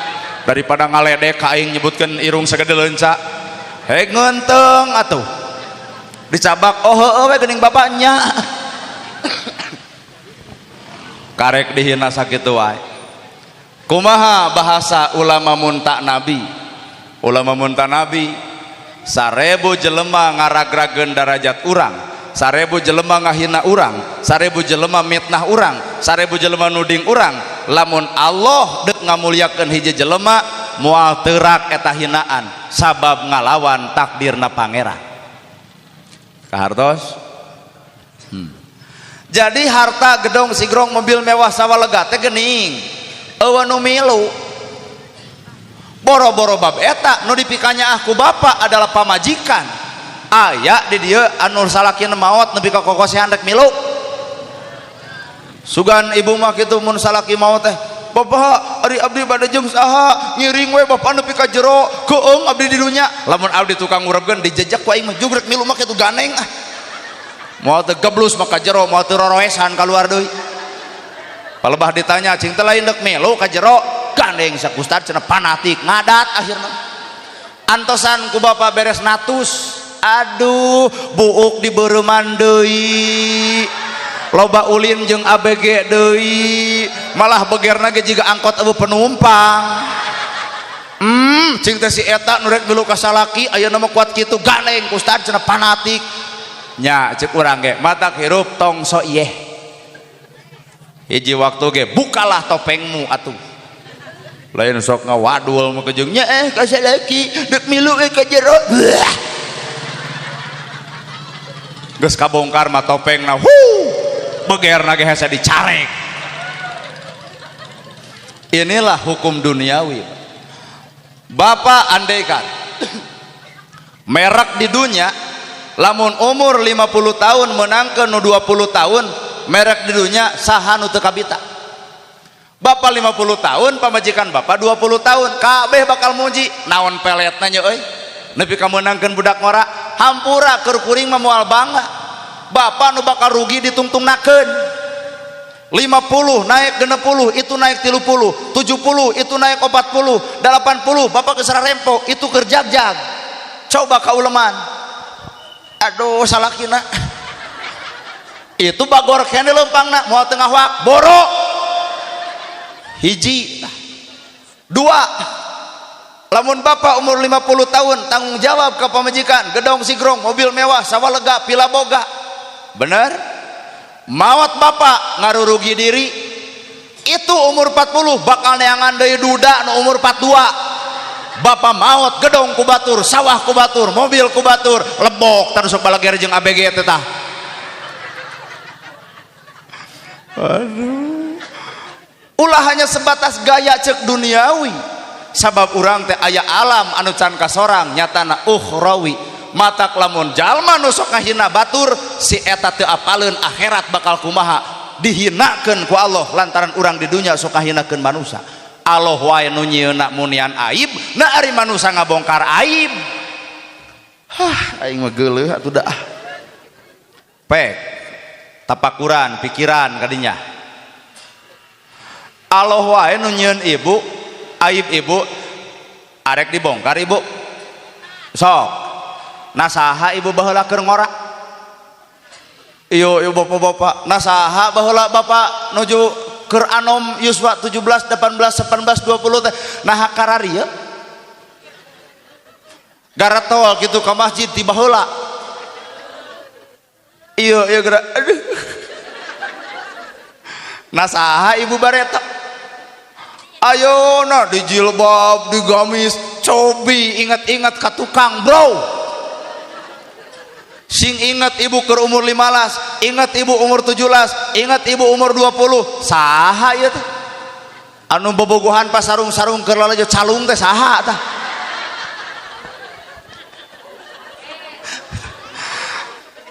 daripada ngaledek ka aing nyebutkeun irung sagede leunca hek ngeunteng atuh dicabak oh heueuh we geuning bapaknya karek dihina sakitu wae kumaha bahasa ulama munta nabi 1000 jelema ngaragrageun darajat urang 1000 jelema ngahina urang 1000 jelema mitnah urang 1000 jelema nuding urang lamun Allah dek ngamulyakeun hiji jelema moal teurak eta hinaan sabab ngalawan takdirna pangeran kahartos jadi harta gedong sigrong mobil mewah sawalega teh geuning eueuh nu milu boro-boro bab eta nu dipikanya aku bapak adalah pamajikan aya di dieu anu salakina maot nepi ka kokosehan rek milu sugan ibu mah kitu mun salaki maot teh bapak ari abdi bade jeung saha ngiring we bapak nepi ka jero keung abdi di dunya lamun abdi tukang ngurebkeun dijejak ku aing mah jugrek milu mah kitu ganeng moal teu geblus mah ka jero moal teu roroesan kaluar deui palebah ditanya cing teh lain deuk milu ka jero gandeng sak ustad cenah fanatik ngadat akhirna antosan ku bapak beres natus aduh buuk di beureman deui loba ulin jeung ABG deui malah begerna ge jiga angkot eueuh penumpang cing teh si eta nu rek milu ka salaki ayeuna mah kuat kitu gandeng ku ustad cenah fanatik nya ceuk urang ge matak hirup tong so ieu hiji waktu ge bukalah topengmu atuh lain sok ngawadul mah jeung nya ka salaki deuk milu ka jero geus kabongkar mah topengna begerna ge hese dicarek. Inilah hukum duniawi. Bapak andaikan merek di dunia lamun umur 50 tahun menangkeun nu 20 tahun merek di dunia saha nu teu kabita. Bapak 50 tahun pamajikan bapak 20 tahun kabeh bakal muji naon peletna nya euy nepi ka meunangkeun budak ngora hampura keur kuring mah moal bangga. Bapak nu bakal rugi ditungtungnakeun 50 naik 60 itu naik 30 70 itu naik 40 80 bapak geus sararempo itu keur jag-jag coba kauleman aduh salakina itu bagor kene leumpangna moal teu ngahwak boro hiji dua lamun bapak umur 50 tahun tanggung jawab ke pamajikan gedong sigrong mobil mewah sawalega pila boga bener mawat bapak ngarurugi diri itu umur 40 bakal neangan deui duda nu umur 42 bapak maot gedong ku batur sawah ku batur mobil ku batur lebok tarus sok balager jeung ABG teh tah aduh ulah hanya sebatas gaya cek duniawi sabab urang teh aya alam anu can kasorang nyatana ukhrawi matak lamun jalma nu sok ngahina batur si eta teu apaleun akhirat bakal kumaha dihinakeun ku Allah lantaran urang di dunya sok ngahinakeun manusia Allah wae nu nyieunna munian aib na ari manusia ngabongkar aib aing mah geuleuh atuh da pek tapakuran pikiran kadinya Allah wae nu nyieun ibu aib ibu arek dibongkar ibu sok nasaha ibu baheula keur ngora iyo bapak-bapak nasaha baheula bapak nuju keur anom yuswa 17 18 18 20 teh nah kararieu garatol gitu ka masjid ti baheula iyo geura aduh nasaha ibu bareta ayeuna di jilbab di gamis cobi ingat-ingat ka tukang bro sing ingat ibu ke umur 15 ingat ibu umur 17 ingat ibu umur 20 saha ieu teh anu bobogohan pas sarung-sarung keur lalajo calung teh saha tah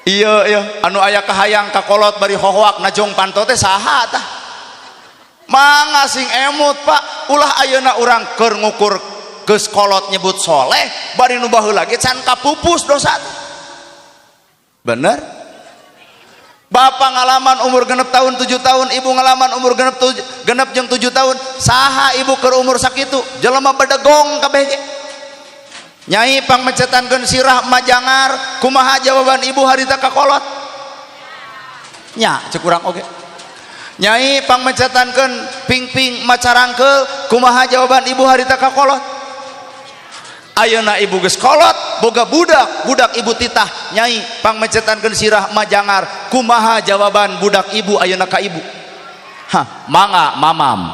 iya anu aya kahayang kakolot bari hohoak najong panto teh saha tah mangga sing emut pak ulah ayeuna urang keur ngukur geus kolot nyebut soleh bari nu baheula ge can kapupus dosa bener bapak ngalaman umur genep tahun 7 tahun ibu ngalaman umur genep jeung 7 tahun saha ibu keur umur sakitu jelema bedegong kabeh ge nyai pangmecetankeun sirah majangar kumaha jawaban ibu harita kakolot nya ceuk urang oge nyai pangmecetankeun ping-ping macarangkeul kumaha jawaban ibu harita kakolot ayeuna ibu geus kolot boga budak ibu titah nyai pangmecetankeun sirah majangar kumaha jawaban budak ibu ayeuna ka ibu mangga mamam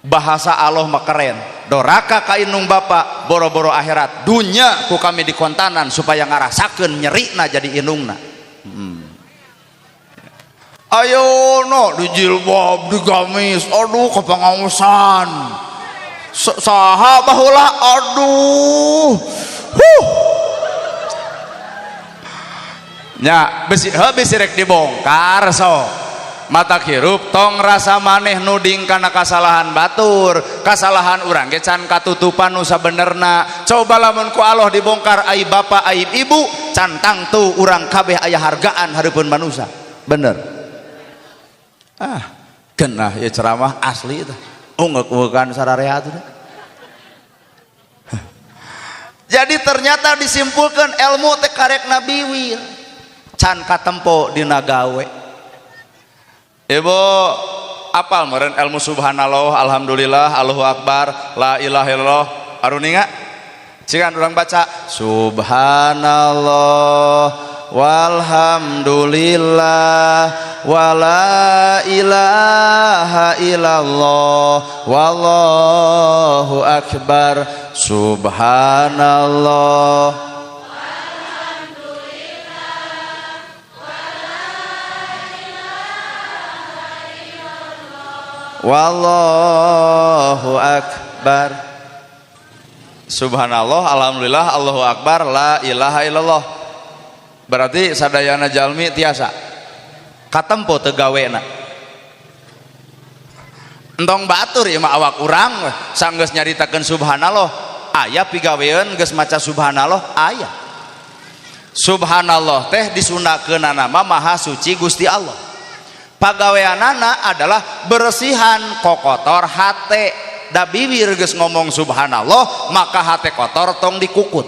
bahasa Allah mah keren doraka ka inung bapak boro-boro akhirat dunya ku kami dikontanan supaya ngarasakeun nyerina jadi inungna ayeuna di jilbab di gamis aduh kapangaosan saha baheula aduh nya bisi rek dibongkar so mata hirup tong rasa maneh nuding karena kesalahan batur kesalahan urang ge can katutupan nu sabenerna coba lamun ku Allah dibongkar aib bapak aib ibu cantang tuh urang kabeh aya hargaan hareupeun manusia bener genah ya ceramah asli teh ungek-ungekan sararea teh. Jadi ternyata disimpulkan ilmu teh karek nabiwil can katempo dina gawe. Ibu apal meureun ilmu subhanallah alhamdulillah Allahu akbar la ilaha illallah aruninga cikan urang baca subhanallah walhamdulillah wala ilaha illallah wallahu akbar subhanallah wallahu akbar subhanallah alhamdulillah Allahu akbar la ilaha illallah berarti sadayana jalmi tiasa katempo teu gawena entong batur ieu mah awak urang sanggeus nyaritakeun subhanallah aya pigaweun geus maca subhanallah aya subhanallah teh disunahkeunana mah maha suci Gusti Allah pagaweanana adalah bersihan kokotor hate da bibir geus ngomong subhanallah maka hate kotor tong dikukut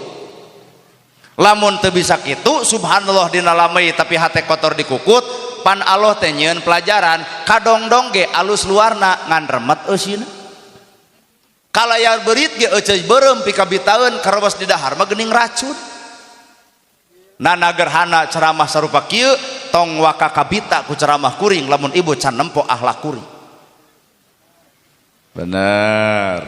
lamun teu bisa kitu subhanallah dina lamai tapi hate kotor dikukut pan Allah teh nyieun pelajaran kadongdong ge alus luarna ngan remet eusina kalayar beurit ge euceus beureum pika bitaeun karobos di dahar mah geuning racun nana gerhana ceramah sarupa kieu tong waka kabita ku ceramah kuring lamun ibu can nempo akhlak kuring bener.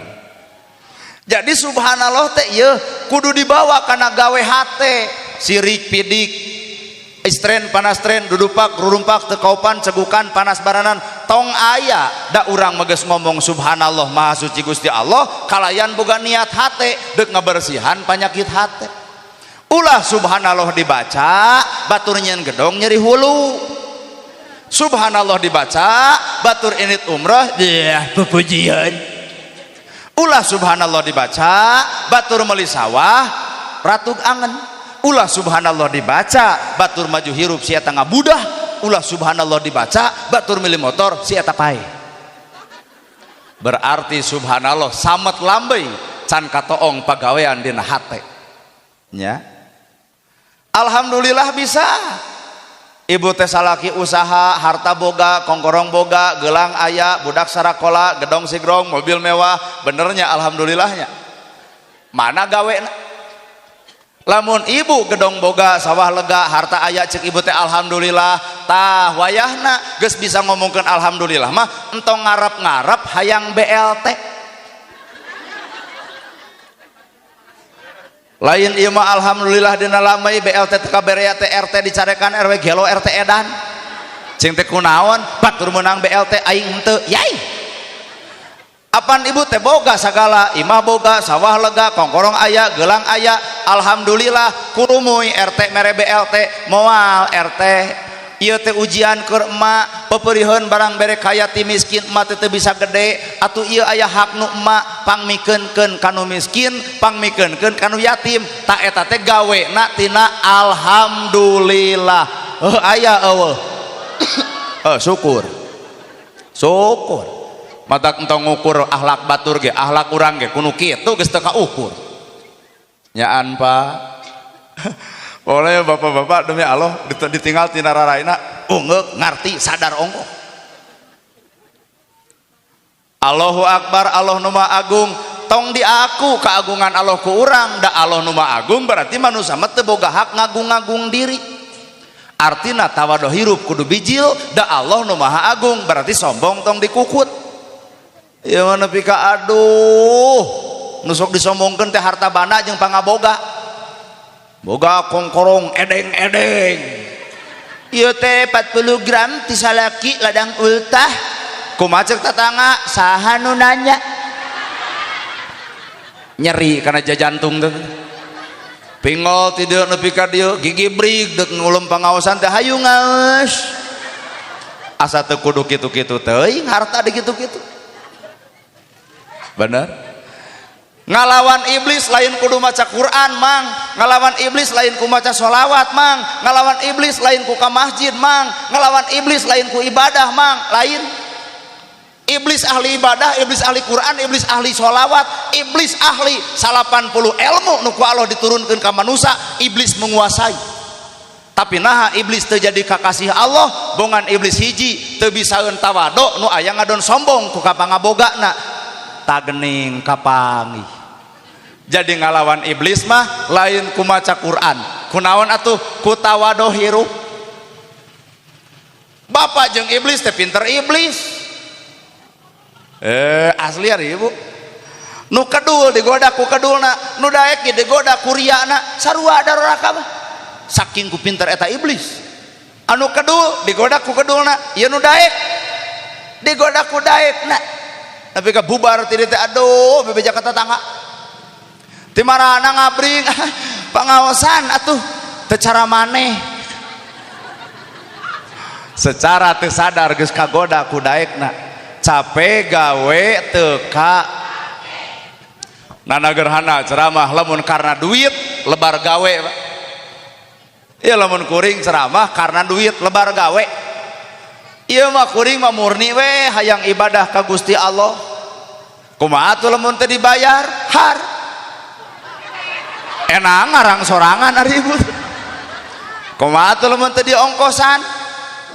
Jadi subhanallah teh ieu kudu dibawa kana gawe hate sirik pidik istren panastren dudupak rurumpak teu kaupan cegukan panas baranan tong aya da urang mah geus ngomong subhanallah maha suci Gusti Allah kalayan boga niat hate deuk ngabersihan panyakit hate ulah subhanallah dibaca batur nyeun gedong nyeri hulu subhanallah dibaca batur init umrah pupujian ulah subhanallah dibaca batur meuli sawah ratug angen ulah subhanallah dibaca batur maju hirup si eta ngabudah ulah subhanallah dibaca batur milih motor si eta pae berarti subhanallah samet lambei can katoong pagawean dina hate nya alhamdulillah bisa ibu teh salaki usaha harta boga kongkorong boga gelang aya budak sarakola gedong sigrong mobil mewah benernya alhamdulillahnya mana gawena lamun ibu gedong boga sawah lega harta aya cek ibu teh alhamdulillah tah wayahna geus bisa ngomongkeun alhamdulillah mah entong ngarep-ngarep hayang BLT lain ieu mah alhamdulillah dina lamai BLT teu kaberea teh RT dicarekan RW gelo RT edan cing teh kunaon batur meunang BLT aing henteu yai apan ibu teh boga sagala imah boga sawah lega kongkorong aya gelang aya alhamdulillah kurumuy RT mere BLT moal RT ieu teh ujian keur emak peperihun barang bere kaya ti miskin emak teh bisa gede atuh ieu aya hak nu emak pangmikeunkeun kanu miskin pangmikeunkeun kanu yatim ta eta teh gawena tina alhamdulillah aya eueuh syukur mata entong ngukur akhlak batur ge akhlak urang ge kudu kitu geus teu kaukur nyaan Pak oleh bapak-bapak demi Allah ditinggal tina raraina ungek ngarti sadar ongkoh Allahu akbar Allah nu maha agung tong diaku keagungan Allah ku urang da Allah nu maha agung berarti manusia mah teu boga hak ngagung-ngagung diri artina tawadoh hirup kudu bijil da Allah nu maha agung berarti sombong tong dikukut ieu mah nepi ka aduh nu sok disombongkeun teh harta bana jeung pangaboga boga kongkorong edeng-edeng ieu teh 40 gram ti salaki ladang ultah kumaha ceuk tatangga saha nu nanya nyeri karena jantung teh pingol tidak nepi ka dieu gigi brig dek ngulum pangaosan teh hayu ngaos asa teu kudu kitu-kitu teuing harta di kitu-kitu bener ngalawan iblis lain kudu maca Quran mang ngalawan iblis lain ku maca sholawat mang ngalawan iblis lain ku ka masjid mang ngalawan iblis lain ku ibadah mang lain iblis ahli ibadah iblis ahli Quran iblis ahli sholawat iblis ahli 80 ilmu nu ku Allah diturunkeun ka manusia iblis menguasai tapi naha iblis teu jadi kakasih Allah bongan iblis hiji teu bisaeun tawado nu aya ngadon sombong ku ka pangabogana tagening kapangih jadi ngalawan iblis mah lain ku maca Quran kunaon atuh ku tawado hirup bapak jeung iblis teh pinter iblis asli ari ibu nu kedul digoda ku kedulna nu daek ge digoda ku riana sarua daroraka mah saking ku pinter eta iblis anu kedul digoda ku kedulna ieu nu daek digoda ku daekna tapi ka bubar ti teh aduh bebeja ka tetangga ti marana ngabring pangaosan atuh teu cara maneh secara teu sadar geus kagoda ku daekna capek gawe teka nana gerhana ceramah lamun karena duit lebar gawe iya lamun kuring ceramah karena duit lebar gawe iya mah kuring mah murni we hayang ibadah ka Gusti Allah kumaha atuh lamun teu dibayar har enang ngarang sorangan ari ibu kumaha atuh lamun teu diongkosan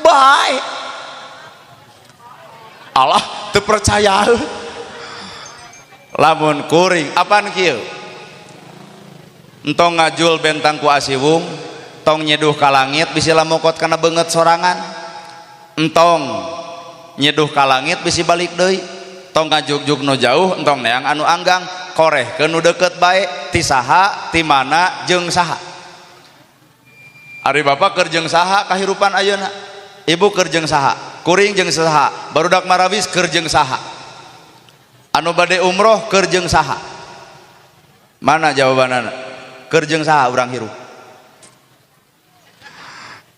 bae Allah teu percaya lamun kuring apaan kieu entong ngajul bentang ku asiwung tong nyeduh ka langit bisi lamokot kana beungeut sorangan entong nyeduh ka langit bisi balik deui tong ngajugjug nu jauh entong neang anu anggang korehkeun nu deukeut bae ti saha ti mana jeung saha ari bapak keur jeung saha kahirupan ayeuna ibu keur jeung saha kuring jeung saha barudak marawis keur jeung saha anu bade umroh keur jeung saha mana jawabanana keur jeung saha urang hirup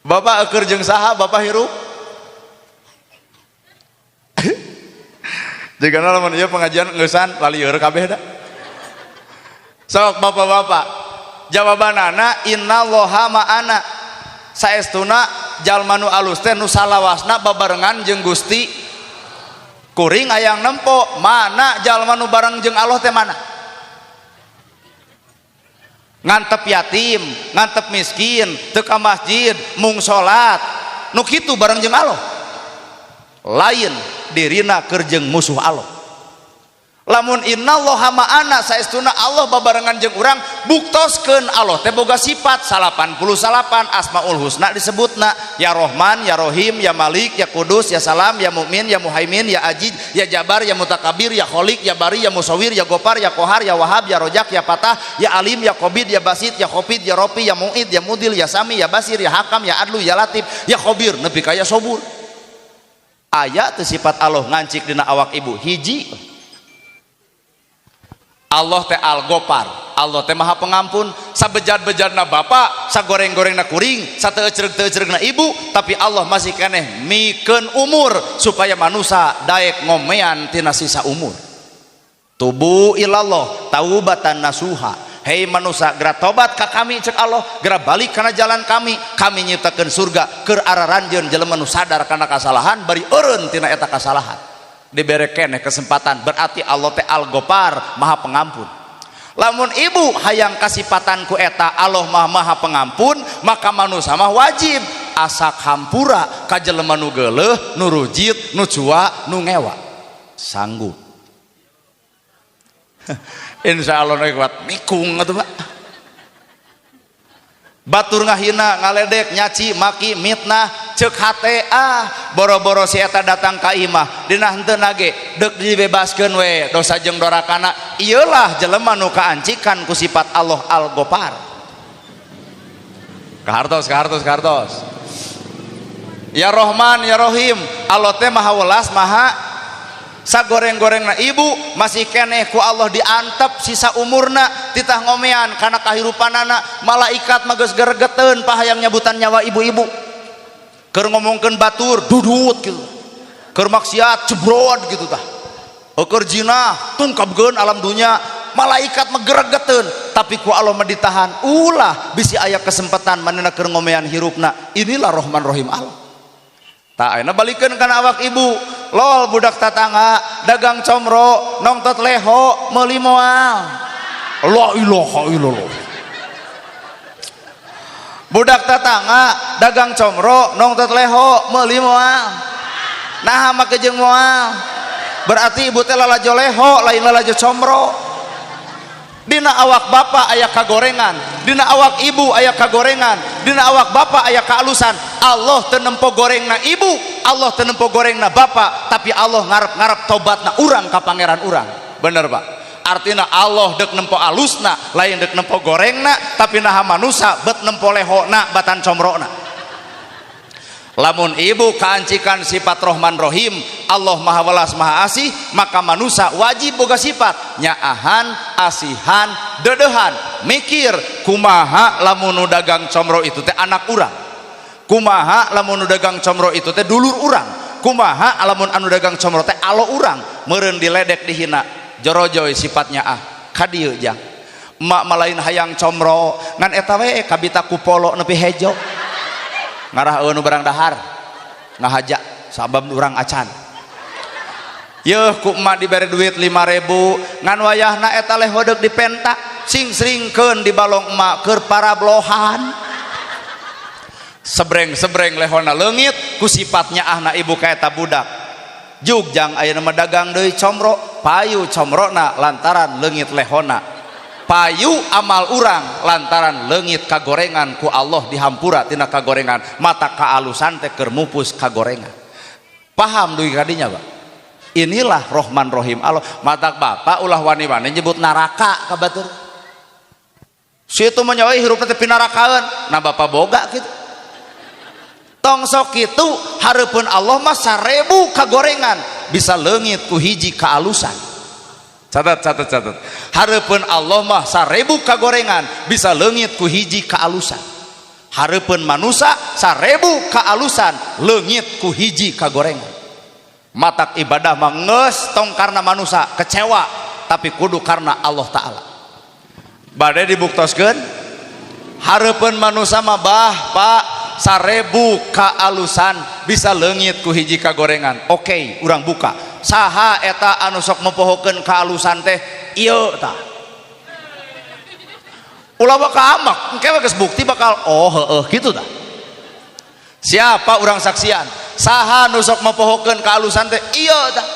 bapak keur jeung saha bapak hirup jika lamun ieu pengajian ngeusan lalieur kabeh da sok bapak-bapak jawabanana innallaha ma'ana saestuna jalma nu alus teh nu salawasna babarengan jeung Gusti kuring hayang nempo mana jalma nu bareng jeung Allah teh mana ngantep yatim ngantep miskin teu ka masjid mung salat nu kitu bareng jeung Allah lain dirina keur jeung musuh Allah lamun innallaha ma'ana saestuna Allah babarengan jeung urang buktoskeun Allah teh boga sifat 88 asmaul husna disebutna ya Rahman ya Rahim ya Malik ya Kudus ya Salam ya Mukmin ya Muhaimin ya Aziz ya Jabar ya Mutakabir ya Khaliq ya Bari ya Musawwir ya Ghaffar ya Qahar ya Wahhab ya Rojak ya Fatah ya Alim ya Qabid ya Basit ya Khafid ya Rafi ya Mu'id ya Mudil ya Sami ya Basir ya Hakam ya Adlu ya Latif ya Khabir nepi ka ya Sabur aya teu sifat Allah ngancik dina awak ibu hiji Allah teh Al-Ghafar Allah teh Maha Pengampun sabejat-bejatna bapak sagoreng-gorengna kuring sateuceureg-teuceregna ibu tapi Allah masih keneh mikeun umur supaya manusia daek ngomean tina sisa umur tubu ilallah taubatan nasuha hei manusia geura tobat ka kami cek Allah geura balik kana jalan kami nyiptakeun surga keur araranjeun jelema nu sadar kana kasalahan bari eureun tina eta kasalahan dibere keneh kesempatan berarti Allah teh Al-Ghafar Maha Pengampun lamun ibu hayang kasipatan ku eta Allah Maha Pengampun maka manusia mah wajib asak hampura ka jelema nu geuleuh nu rujit nu cua nu ngewa sanggup insyaallah kuat mikung atuh Pak batur ngahina ngaledek nyaci maki mitnah ceuk hate boro-boro si eta datang ka imah dina henteu nage deuk dibebaskeun we dosa jeung dorakana ieulah jelema nu kaancikan ku sifat Allah Al-Ghafar kahartos ya Rahman ya Rahim Allah teh maha welas maha sagoreng-gorengna ibu masih keneh ku Allah diantep sisa umurna titah ngomean karena kahirupanana malaikat mah geus geregeteun pahayang nyabutan nyawa ibu-ibu keur ngomongkeun batur dudut gitu keur maksiat cebrod gitu tah keur jinah tungkapkeun alam dunya malaikat mah geregeteun tapi ku Allah mah ditahan ulah bisi aya kesempatan manehna keur ngomean hirupna inilah Rahman Rahim Allah tak ayeuna balikeun kana awak ibu lol budak tatangga dagang comro nongtot leho meuli moal la ilaha illallah budak tatangga dagang comro nongtot leho meuli moal nah make jeung moal berarti ibu teh lalajo leho lain lalajo comro dina awak bapak aya kagorengan dina awak ibu aya kagorengan dina awak bapak aya kaalusan Allah teu nempo gorengna ibu Allah teu nempo gorengna bapak tapi Allah ngarep-ngarep tobatna urang ka pangeran urang bener Pak artina Allah dek nempo alusna lain dek nempo gorengna tapi naha manusia bet nempo lehona batan comrona lamun ibu kaancikan sifat Rahman Rahim Allah maha welas maha asih maka manusia wajib boga sifat nyaahan asihan dedehan mikir kumaha lamun nu dagang comro itu teh anak urang kumaha lamun nu dagang comro itu teh dulur urang kumaha lamun anu dagang comro teh alo urang meureun diledek dihina jorojoy sifatnya ka dieu jang emak malain hayang comro ngan eta we kabita kupolo nepi hejo ngarah nu barang dahar ngahaja sabab urang acan yeuh ku emak dibere duit 5.000 ngan wayahna eta leh hodeg dipenta sing-sringkeun di balong emak keur parablohan sebreng-sebreng lehona leungit ku sifatnya ahna ibu kaeta budak jugjang ayeuna mah dagang deui comro payu comrona lantaran leungit lehona payu amal urang lantaran leungit kagorengan ku Allah dihampura tina kagorengan mata kaalusan teh keur mupus kagorengan paham dugi kadinya Pak inilah Rahman Rahim Allah matak bapak ulah wani-wani nyebut naraka ka batur situ menyawai hirup teh pinarakaeun nah bapak boga kitu tong sok kitu hareupeun Allah mah 1000 kagorengan bisa leungit ku hiji kaalusan catat hareupeun Allah mah 1000 kagorengan bisa leungit ku hiji kaalusan hareupeun manusia 1000 kaalusan leungit ku hiji kagorengan matak ibadah mah geus tong karna manusia kecewa tapi kudu karna Allah Ta'ala bade dibuktoskeun hareupeun manusia mah bah Pak 1000 kaalusan bisa leungit ku hiji kagorengan oke urang buka saha eta anu sok mempohokeun kaalusan teh ieu tah ulah bakal amak engke geus bukti bakal oh heueuh kitu tah siapa urang saksian saha anu sok mempohokeun kaalusan teh ieu tah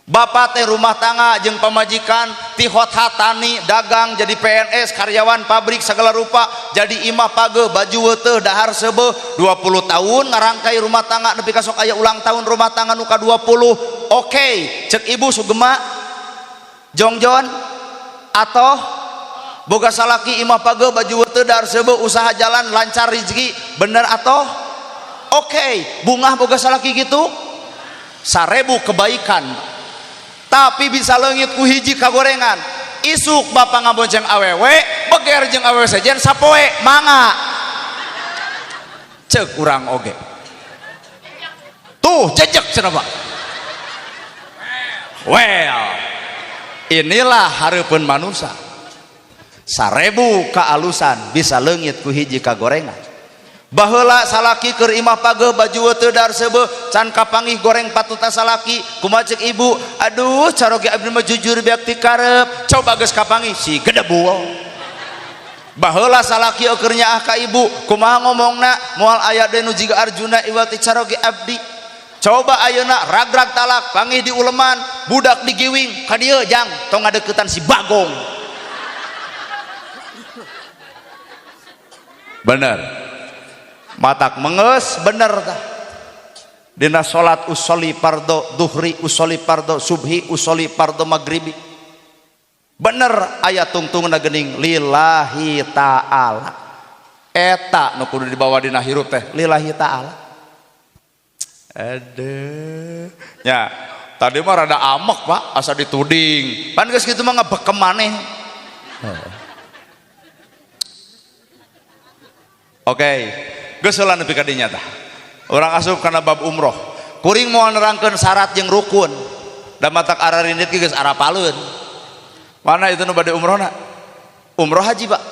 bapak teh rumah tangga jeung pamajikan tihot hatani dagang jadi PNS karyawan pabrik segala rupa jadi imah page baju weuteuh dahar seubeuh 20 tahun ngarangkai rumah tangga nepi ka sok aya ulang tahun rumah tangga nu ka 20 oke cek ibu sugema jongjon atau boga salaki imah page baju weuteuh dahar seubeuh usaha jalan lancar rezeki bener atau oke bungah boga salaki gitu 1000 kebaikan tapi bisa leungit ku hiji kagorengan isuk bapak ngabonceng awewe beger jeung awewe sejen sapoe mangga ceuk urang oge tuh jejek cenah Pak well inilah hareupeun manusia 1000 kaalusan bisa leungit ku hiji kagorengan baheula salaki keur imah page baju weuteuh dar seubeuh can kapanggih goreng patuta salaki kumaha ceuk ibu aduh caroge abdi mah jujur beak ti karep coba geus kapanggih si gedebul baheula salaki keur nyaah ka ibu kumaha ngomongna moal aya deui nu jiga Arjuna iwal ti caroge abdi coba ayeuna ragrag talak panggih di uleman budak digiwing ka dieu jang tong ngadeuketan si Bagong bener matak menges bener tah dina salat usolli pardo duhri usolli pardo subhi usolli pardo maghribi bener aya tungtungna geuning lillahi ta'ala eta nu kudu dibawa dina hirup teh lillahi ta'ala aduh nya tadi mah rada amek Pak asa dituding pan geus kitu mah ngebekem maneh. Oke, geus heula nepi ka dinya tah urang asup kana bab umroh kuring moal nerangkeun syarat jeung rukun da matak ararindit geus arapaleun mana itu nu bade umrohna umroh haji Pak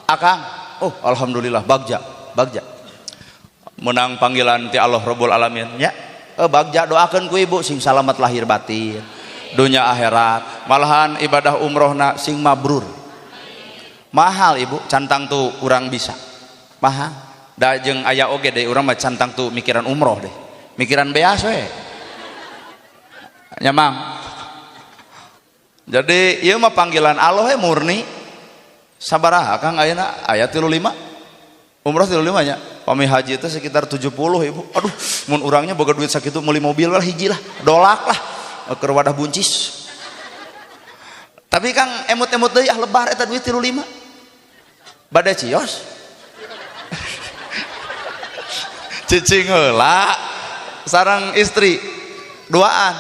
akang oh alhamdulillah bagja menang panggilan ti Allah Rabbul Alamin nya bagja doakeun ku ibu sing salamet lahir batin dunya akhirat malahan ibadah umrohna sing mabrur mahal ibu cantang tuh urang bisa mahal da jeung aya oge deui urang mah cantang tuh mikiran umroh deh mikiran beas we nya Mang jadi ieu mah panggilan Allah murni sabaraha Kang ayeuna aya 35 umroh 35 nya pami haji itu sekitar 70 ibu aduh mun urangnya boga duit sakitu meuli mobil lah hiji lah dolak lah keur wadah buncis tapi Kang emut-emut deui lebar eta duit 35 bade cios cicing heula sareng istri duaan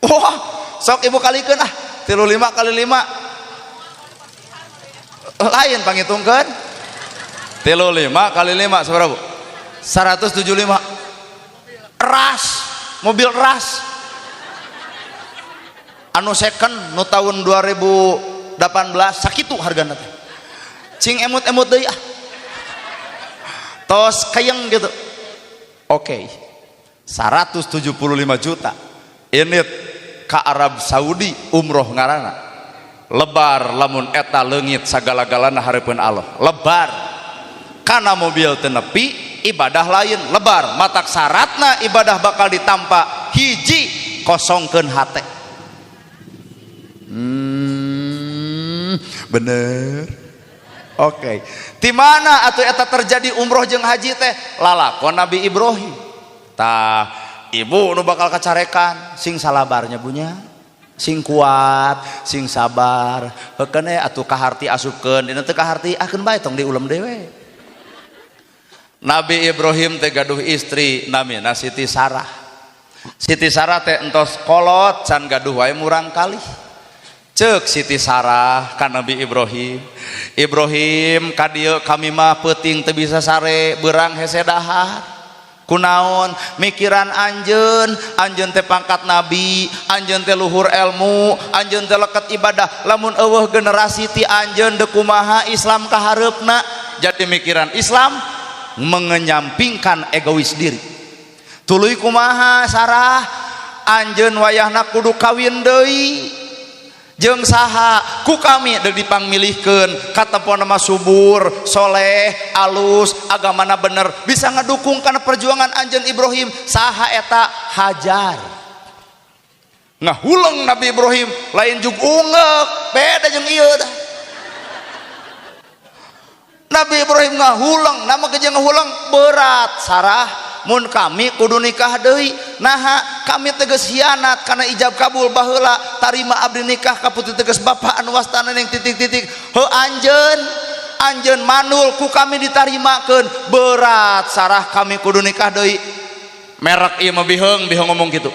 wah sok ibu kalikeun 35 kali 5 lain pangitungkeun 35 kali 5 sabaraha Bu 175 ras mobil ras anu second nu tahun 2018 sakitu hargana teh cing emut-emut deui tos kayeng gitu oke 175 juta ini ka Arab Saudi umroh ngaranna lebar lamun eta leungit sagala-galana hareupeun Allah lebar kana mobil teu nepi ibadah lain lebar matak syaratna ibadah bakal ditampa hiji kosongkeun hate bener oke di mana atuh eta terjadi umroh jeung haji teh lalakon Nabi Ibrahim tah ibu nu bakal kacarekan sing salabarnya punya sing kuat sing sabar heukeun atuh kaharti asupkeun dina teu kaharti akeun bae tong diulem dewe Nabi Ibrahim teh gaduh istri namina Siti Sarah teh entos kolot can gaduh wae murang kalih ceuk Siti Sarah ka Nabi Ibrahim ka dieu kami mah peuting teu bisa sare beurang hese dahar kunaon mikiran anjeun teh pangkat nabi anjeun teh luhur ilmu anjeun teh leket ibadah lamun eueuh generasi ti anjeun deuk kumaha Islam ka hareupna jadi mikiran Islam mengenyampingkan egois diri tuluy kumaha Sarah anjeun wayahna kudu kawin deui jeung saha ku kami deuk dipangmilihkeun kateponna mah subur soleh alus agamana bener bisa ngedukung kana perjuangan anjeun Ibrahim saha eta Hajar ngahuleng Nabi Ibrahim lain jug ungek beda jeung ieu dah Nabi Ibrahim ngahuleng nama ke jeung ngahuleng berat Sarah mun kami kudu nikah deui naha kami tegas hianat karena ijab kabul baheula tarima abdi nikah ka putri tegas bapa anu wastana ning titik-titik heuh anjeun manul ku kami ditarimakeun berat Sarah kami kudu nikah deui merek ieu mah biheung ngomong kitu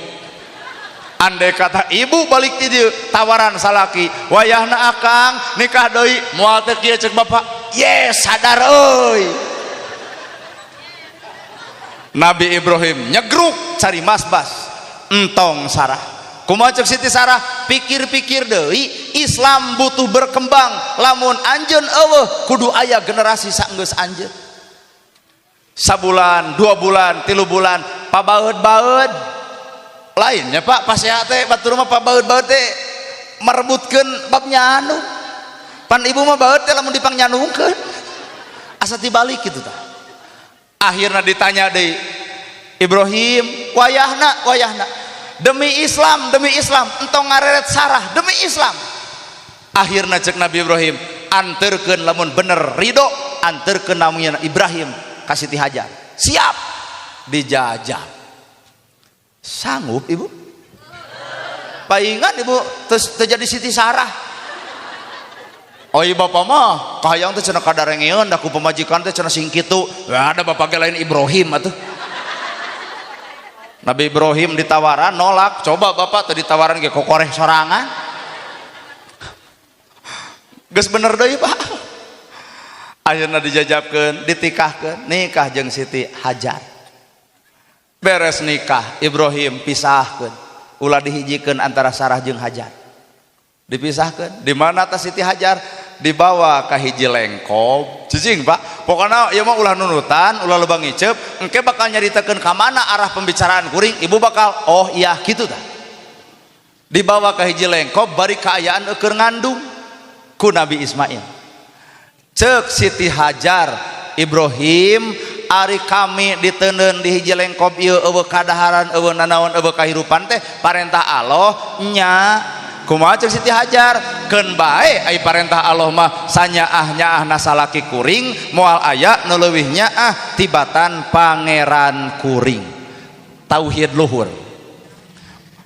andai kata ibu balik ti dieu tawaran salaki wayahna akang nikah deui moal teu kieu ceuk bapa yes sadar euy Nabi Ibrahim nyegruk cari masbas entong Sarah kumaha ceuk Siti Sarah pikir-pikir deui Islam butuh berkembang lamun anjeun eueuh kudu aya generasi saenggeus anjeun sabulan 2 bulan 3 bulan pabaeud-baeud lainnya Pak pas ya teh batur mah pabaeud-baeud teh merebutkeun bab nyanu pan ibu mah baeud teh lamun dipangnyanungkeun asa tibalik kitu tah akhirna ditanya deui Ibrahim wayahna demi Islam entong ngareret Sarah demi Islam akhirna cek Nabi Ibrahim anterkeun lamun bener ridho anterkeun namanya Ibrahim ka Siti Hajar siap dijajah sanggup ibu paingan ibu terjadi Siti Sarah oh iya bapak mah kahayang teh cenah kadarengeun da ku pamajikan teh cenah sing kitu ada bapak ge lain Ibrahim atuh Nabi Ibrahim ditawaran nolak. Coba bapak tadi tawaran ge kokoreh sorangan. Geus bener deui Pak. Ayeuna dijajabkeun, ditikahkeun, nikah jeung Siti Hajar. Beres nikah, Ibrahim pisahkeun. Ulah dihijikeun antara Sarah jeung Hajar. Dipisahkeun. Di mana teh Siti Hajar? Dibawa ka hiji lengkop cicing Pak. Pokoknya ieu mah ulah nunutan, ulah lobang ngicep, engke bakal nyaritakeun ka mana arah pembicaraan kuring, ibu bakal oh iya kitu tah. Dibawa ka hiji lengkop bari kaayaan keur ngandung ku Nabi Ismail. Ceuk Siti Hajar, Ibrahim ari kami diteuneun di hiji lengkop ieu eueuh kadaharan, eueuh nanaon, eueuh kahirupan teh parentah Allah nya. Kumaha ceuk Siti Hajar? Keun bae ai parentah Allah mah sanyaah-nyaah nasalaki kuring moal aya nu leuwih nyaah tibatan pangeran kuring. Tauhid luhur.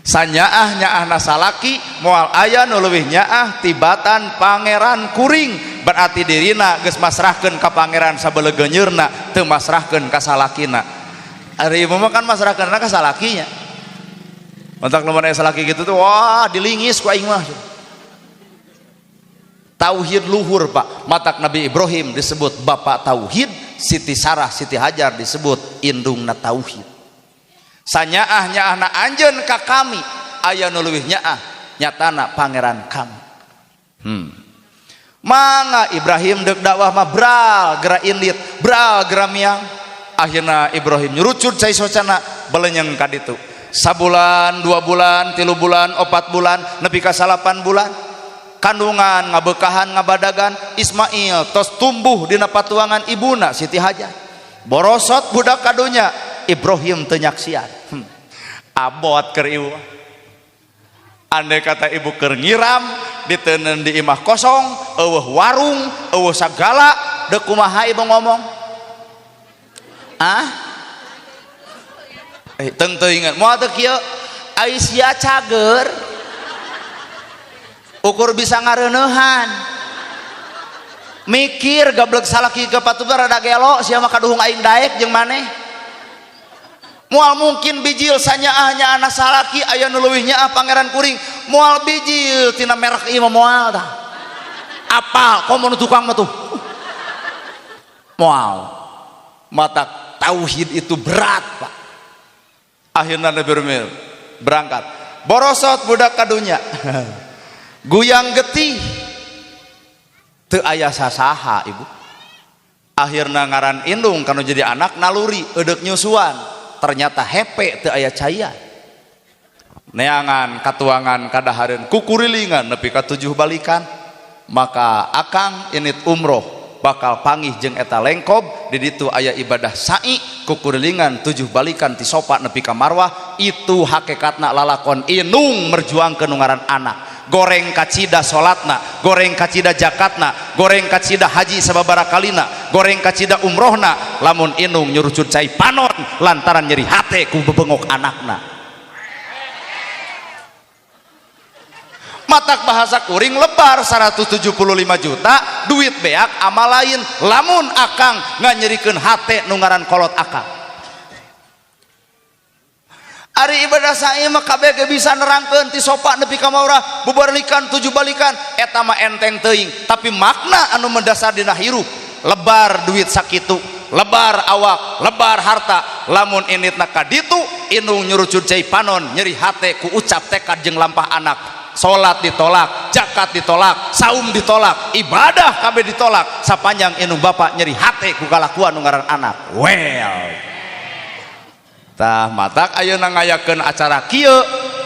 Sanyaah-nyaah nasalaki moal aya nu leuwih nyaah tibatan pangeran kuring. Berarti dirina geus masrahkeun ka pangeran sabeuleug geunyeurna, teu masrahkeun ka salakina. Ari ieu mah kan masrahkeunna ka salakinya. Mantak lamun aya salaki gitu tuh wah dilingis ku aing mah. Tauhid luhur Pak. Matak Nabi Ibrahim disebut bapak tauhid, Siti Sarah, Siti Hajar disebut indungna tauhid. Sanyaah-nyaahna anjeun ka kami aya nu leuwih nyaah nyatana pangeran kami. Mangga Ibrahim deuk dakwah mah bral gera indit, bral gera miang. Akhirna Ibrahim nyurucut cai socana belenyeng ka ditu. Sabulan, 2 bulan, 3 bulan, 4 bulan, nepi ka 8 bulan. Kandungan, ngabekahan, ngabadagan, Ismail tos tumbuh dina patuangan ibuna Siti Hajar. Borosot budak kadunya, Ibrahim teu nyaksian. Abot keur ieu. Andai kata ibu keur ngiram, diteuneun di imah kosong, eueuh warung, eueuh sagala, deuk kumaha ibu ngomong? Teu ingat moal teu kieu Aisyah cager ukur bisa ngareuneuhan mikir gablek salaki ke patubar rada gelo sia mah kaduhung aing daek jeung maneh moal mungkin bijil sanyaahnya anak salaki aya nu leuwih nyaah pangeran kuring moal bijil tina merek ieu mah moal tah apal komo nu tukang mah tuh moal mata tauhid itu berat Pak. Akhirnya Nabi Ibrahim berangkat borosot budak kadunya guyang getih teu aya sasaha ibu. Akhirna ngaran indung kanu jadi anak naluri eudeup nyusuan ternyata hepe teu aya caian neangan katuangan kadahareun kukurilingan nepi ka 7 balikan maka akang init umroh bakal panggih jeung eta lengkob di ditu aya ibadah sa'i kukurilingan 7 balikan ti sopa nepi ka marwah itu hakikatna lalakon inung merjuangkeun nu ngaran anak goreng kacida salatna goreng kacida zakatna goreng kacida haji sababaraha kalina goreng kacida umrohna lamun inung nyurucut cai panon lantaran nyeri hate ku bebengok anakna matak bahasa kuring lebar 175 juta duit beak amal lain lamun akang nganyerikeun hate nu ngaran kolot akang ari ibadah sae mah kabeh ge bisa nerangkeun ti sopa nepi ka maurah bubarlikan 7 balikan eta mah enteng teuing tapi makna anu mendasar dina hirup lebar duit sakitu lebar awak lebar harta lamun initna ka ditu indung nyurucut cai panon nyeri hate ku ucap tekad jeung lampah anak salat ditolak, zakat ditolak, saum ditolak, ibadah kabeh ditolak sapanjang indung bapak nyeri hate ku kalakuan nu ngaran anak. Well. Tah matak ayeuna ngayakeun acara kieu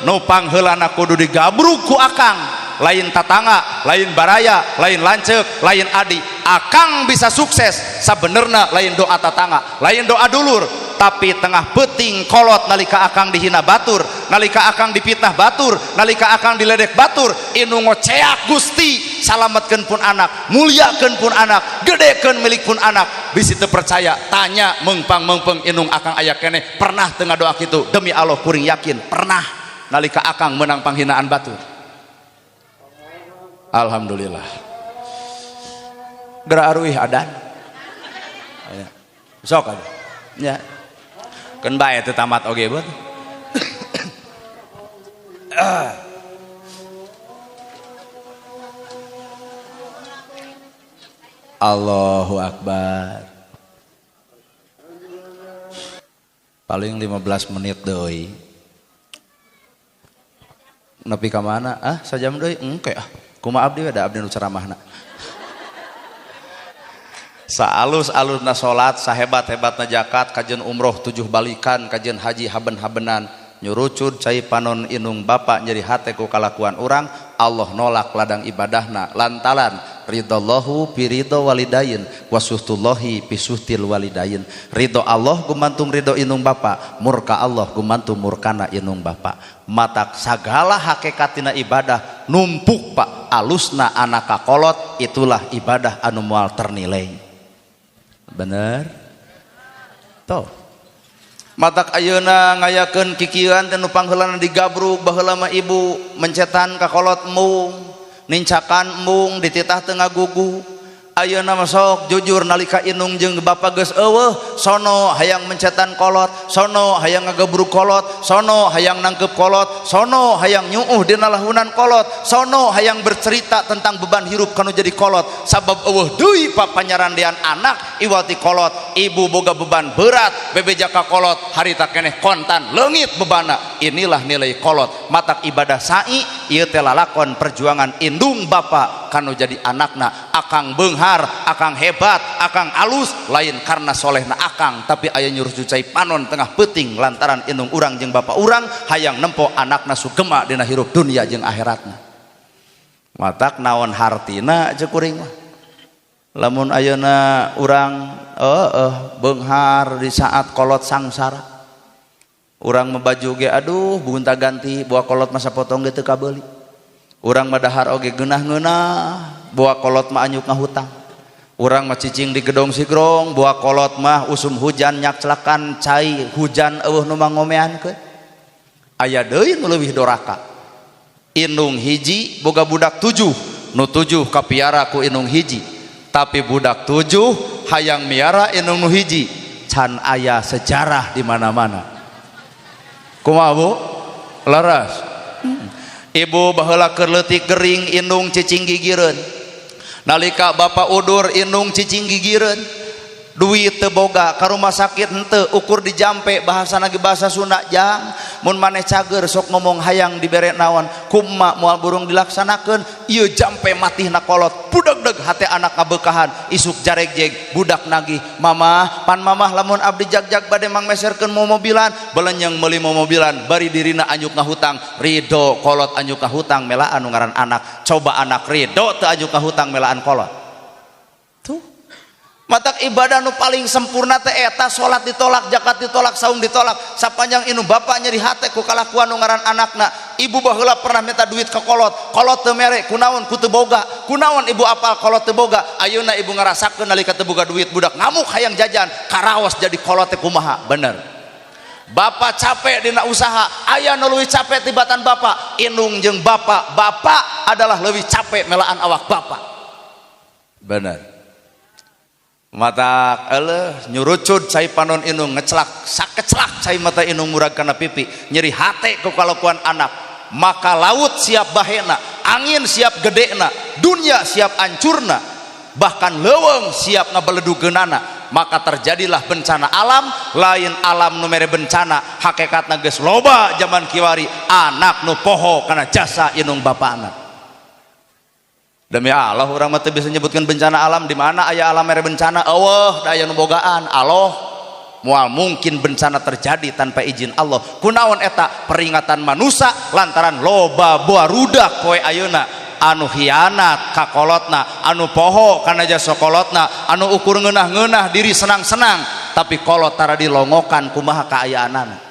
nu pangheulana kudu digabruk ku akang, lain tatangga, lain baraya, lain lanceuk, lain adi. Akang bisa sukses sabenerna lain doa tatangga, lain doa dulur, tapi tengah peting kolot nalika akang dihina batur, nalika akang dipitnah batur, nalika akang diledek batur, inu ngoceak Gusti salametkeun pun anak, muliakeun pun anak, gedekeun milik pun anak, bisi teu percaya tanya mengpang inung akang aya keneh pernah teu ngadoa kitu demi Allah kuring yakin pernah nalika akang menang panghinaan batur. Alhamdulillah. Gera aruih adan. Sok aja. Ya. Keun bae teu tamat oge beuh. Allahu Akbar. Paling 15 menit deui. Nepi ka mana? Sajam deui engke kumaha abdi ada abdi nu ceramahna. Saalus-alusna salat, sahebat-hebatna zakat, kajeun umroh 7 balikan, kajeun haji haben-habenan, nyurucud cai panon inung bapa nyeri hate ku kalakuan urang, Allah nolak ladang ibadahna lantaran ridallahu bi ridho walidain wasuhtullahi bi suhtil walidain. Ridho Allah gumantung ridho inung bapa, murka Allah gumantung murkana inung bapa. Matak sagala hakikatina ibadah numpuk Pak alusna anak kakolot, itulah ibadah anu moal ternilai. Bener toh matak ayeuna ngayakeun kikieuan teh nu pangheulana digabruk baheula mah ibu mencetan ka kolot embung nincakan embung dititah teu ngagugu. Ayeuna mah sok jujur nalika inung jeung bapa geus eueuh sono hayang mencetan kolot, sono hayang ngagebruk kolot, sono hayang nangkep kolot, sono hayang nyuuh dina lahunan kolot, sono hayang bercerita tentang beban hirup kanu jadi kolot. Sabab eueuh deui papanyarandean anak iwati kolot, ibu boga beban berat bebeja ka kolot harita keneh kontan leungit bebanna. Inilah nilai kolot. Matak ibadah sai ieu teh lalakon perjuangan indung bapa kanu jadi anakna. Akang beunghar, akang hebat, akang alus lain karena solehna akang, tapi aya nyuruh cucai panon tengah peuting lantaran indung urang jeung bapa urang hayang nempo anakna sugema dina hirup dunia jeung akhiratna. Matak naon hartina ceuk kuring mah. Lamun ayeuna urang beunghar di saat kolot sangsara. Urang mah baju ge aduh gonta ganti boa kolot masa potong ge teu kabeuli. Urang mah dahar oge geunah-geunah boa kolot mah anyuk ngahutang. Urang mah cicing di gedong sigrong boa kolot mah usum hujan nyak celakan cai hujan eueuh nu mangomeankeun. Aya deui nu leuwih doraka. Indung hiji boga budak 7, nu 7 kapiara ku indung hiji. Tapi budak 7 hayang miara indung nu hiji. Can aya sejarah di mana-mana. Kumaha Bu? Laras. Ibu baheula keur leutik gering indung cicing gigireun. Nalika bapa udur indung cicing gigireun. Duit teu boga ka rumah sakit henteu ukur di jampe bahasana ge bahasa Sunda jang. Mun maneh cager sok ngomong hayang dibere naon kumaha moal burung dilaksanakeun ieu jampe matihna kolot budegdeg hate anak ngabeukahan isuk jaregjeg budak nagih mamah pan mamah lamun abdi jagjag bade mangmeserkeun mobilan belenyeng meuli mobilan bari dirina anyuk ngahutang ridho kolot anyuk ngahutang melaan nu ngaran anak coba anak ridho teu anyuk ngahutang melaan kolot tuh. Matak ibadah nu paling sempurna teh eta salat ditolak, zakat ditolak, saum ditolak. Sapanjang inu bapa nyeri hate ku kalakuan nu ngaran anakna. Ibu baheula pernah minta duit ke kolot, kolot teu mere, kunaon ku teu boga. Kunaon ibu apal kolot teu boga. Ayeuna ibu ngarasakeun nalika teu boga duit budak ngamuk hayang jajan, karaos jadi kolot teh kumaha? Bener. Bapa capek dina usaha, aya nu leuwih capek tibatan bapa, indung jeung bapa. Bapa adalah leuwih capek melaan awak bapa. Bener. Matak nyurucud cai panon inung ngecelak sakeclak cai mata inung murag kana pipi nyeri hate ku kalakuan anak. Maka laut siap bahena, angin siap gedena, dunia siap ancurna, bahkan leuweung siap ngabeledugeunana. Maka terjadilah bencana alam, lain alam nu mere bencana hakikatna geus loba zaman kiwari anak nu poho kana jasa inung bapana. Demi Allah orang mah teu bisa nyebutkeun bencana alam di mana aya alam mere bencana eueuh da aya nu bogaan Allah moal mungkin bencana terjadi tanpa izin Allah. Kunaon eta peringatan manusia lantaran loba boa rudak poe ayeuna anu hianat ka kolotna, anu poho kana jasa kolotna, anu ukur ngeunah-ngeunah diri senang-senang tapi kolot tara dilongokan kumaha kaayaanana.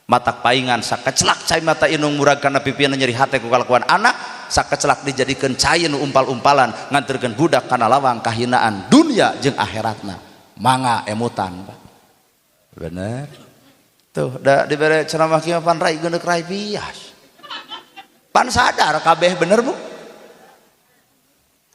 Matak paingan sakeclak cai mata inung murag kana pipieuna nyeri hate ku kalakuan anak, sakeclak dijadikeun cai nu umpal-umpalan nganterkeun budak kana lawang kahinaan dunia jeung akhiratna. Mangga emutan. Bener. Tuh da dibere ceramah kieu pan rai geundek rai bias. Pan sadar kabeh bener Bu?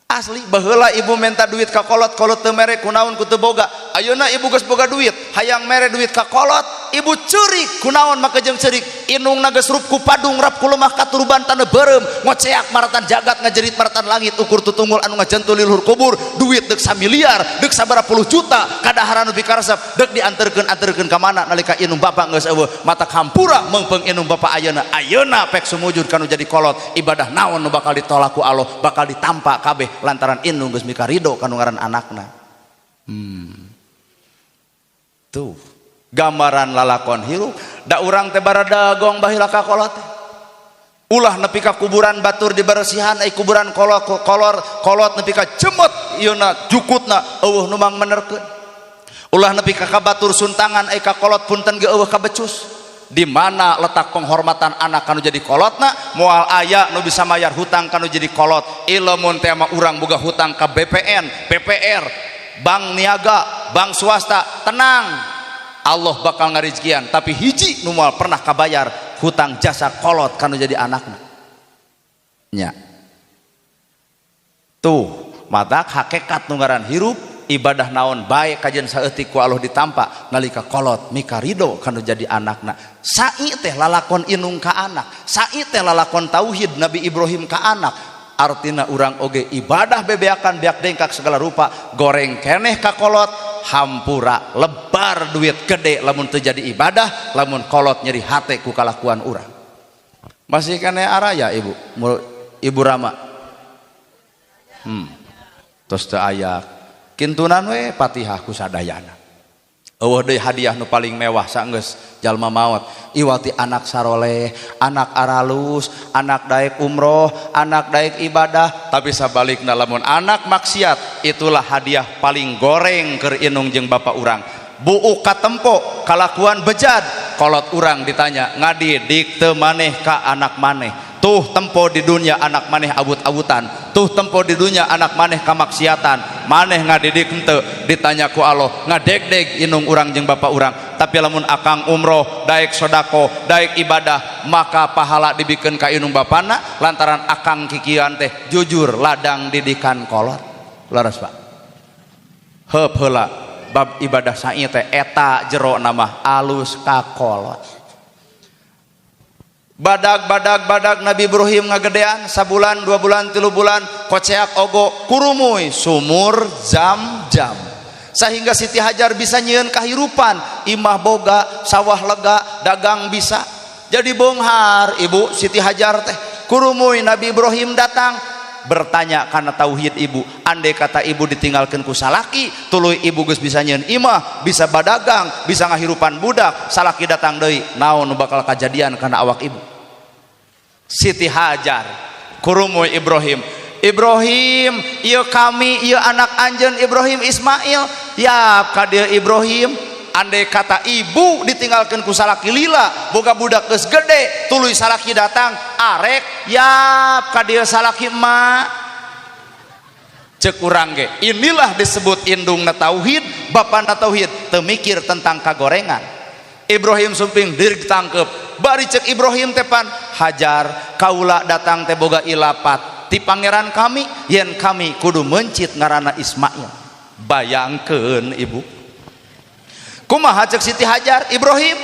Asli baheula ibu minta duit ka kolot, kolot teu mere kunaon ku teu boga. Ayeuna ibu geus boga duit, hayang mere duit ka kolot, ibu ceurik kunaon maka jeung ceurik inung geus rup ku padung rap ku lemah katurban tanda beureum ngoceak maratan jagat ngajerit maratan langit ukur tutunggul anu ngajentul di luhur kubur duit deuk 1 miliar deuk sabaraha puluh juta kadahar anu pikaresep deuk dianterkeun ka mana nalika inung bapak geus eueuh mata hampura meungpeung inung bapak ayeuna pek sumujud kanu jadi kolot ibadah naon nu bakal ditolak ku Allah bakal ditampa kabeh lantaran inung geus mika ridho kanu ngaran anakna. Tuh gambaran lalakon hirup da urang teh barada gong baheula ka kolot ulah nepi ka kuburan batur diberesihan ai kuburan kolot nepi ka cemot ieuna jukutna eueuh nu mang menerkeun ulah nepi ka batur suntangan ai ka kolot punten ge eueuh ka becus di mana letak penghormatan anak kanu jadi kolotna moal aya nu bisa mayar hutang kanu jadi kolot ilmun teh mah urang boga hutang ka BPN PPR bank niaga, bank swasta, tenang Allah bakal ngarizkian tapi hiji nu moal pernah kabayar hutang jasa kolot kanu jadi anakna nya tuh matak hakikat nu ngaran hirup ibadah naon bae kajian saeutik ku Allah ditampa nalika kolot mika ridho kanu jadi anakna sai teh lalakon inung ka anak sai teh lalakon tauhid Nabi Ibrahim ka anak artina urang oge ibadah bebeakan biak dengkak segala rupa goreng keneh ka kolot hampura lebar duit gede lamun teu jadi ibadah lamun kolot nyeri hate ku kalakuan urang masih keneh araya ibu Rama tos teu aya kintunan we Fatihah ku sadayana eueuh deui hadiah nu paling mewah saenggeus jalma maot iwati anak saroleh anak aralus anak daek umroh anak daek ibadah tapi sabalikna lamun anak maksiat itulah hadiah paling goreng keur inung jeung bapak urang buuk katempo kalakuan bejad kolot urang ditanya ngadidik teu maneh ka anak maneh tuh tempo di dunia anak maneh abut-abutan tuh tempo di dunia anak maneh kamaksiatan maneh ngadidik henteu ditanya ku Allah ngadeg-deg inung urang jeung bapak urang tapi lamun akang umroh daek sodako daek ibadah maka pahala dibikeun ka inung bapana lantaran akang kikian teh jujur ladang didikan kolot laras Pak heup heula bab ibadah sae teh eta jero nama alus ka kolot badag Nabi Ibrahim ngagedean sabulan 2 bulan 3 bulan koceak ogo kurumuy sumur jam-jam sehingga Siti Hajar bisa nyieun kahirupan imah boga sawah lega dagang bisa jadi bonghar ibu Siti Hajar teh kurumuy Nabi Ibrahim datang bertanya karena tauhid ibu andai kata ibu ditinggalkan ku salaki tuluy ibu geus bisa nyieun imah bisa badagang bisa ngahirupan budak salaki datang deui naon nu bakal kajadian kana awak ibu Siti Hajar kurumuy Ibrahim ieu kami ieu anak anjeun Ibrahim Ismail ya ka dieu Ibrahim andai kata ibu ditinggalkan ku salaki lila boga budak geus gede tuluy salaki datang arek ya ka dieu salaki emak cek urang ge inilah disebut indungna tauhid bapana tauhid teu mikir tentang kagorengan Ibrahim sumping diri ditangkep bari cek Ibrahim tepan Hajar kaula datang teh boga ilapat ti pangeran kami yen kami kudu mencit ngaranna Ismail bayangkeun ibu kumaha cek Siti Hajar Ibrahim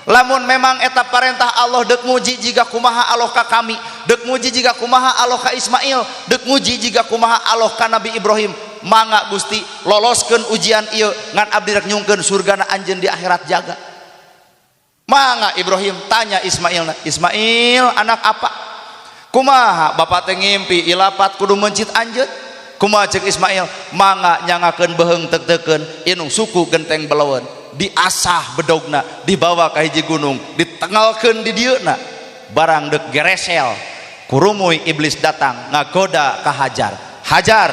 lamun memang eta parentah Allah deuk muji jiga kumaha Allah ka kami deuk muji jiga kumaha Allah ka Ismail deuk muji jiga kumaha Allah ka Nabi Ibrahim mangga Gusti loloskeun ujian ieu ngan abdi rek nyungkeun surgana anjeun di akhirat jaga mangga Ibrahim tanya Ismail anak apa kumaha bapak teh ngimpi ilapat kudu mencit anjeun kumaha cek Ismail mangga nyangakeun beheung teuk-teukeun inung suku genteng beleuen diasah bedogna dibawa ka hiji gunung ditengalkeun di dieuna barang deuk geresel kurumuy iblis datang ngagoda ka Hajar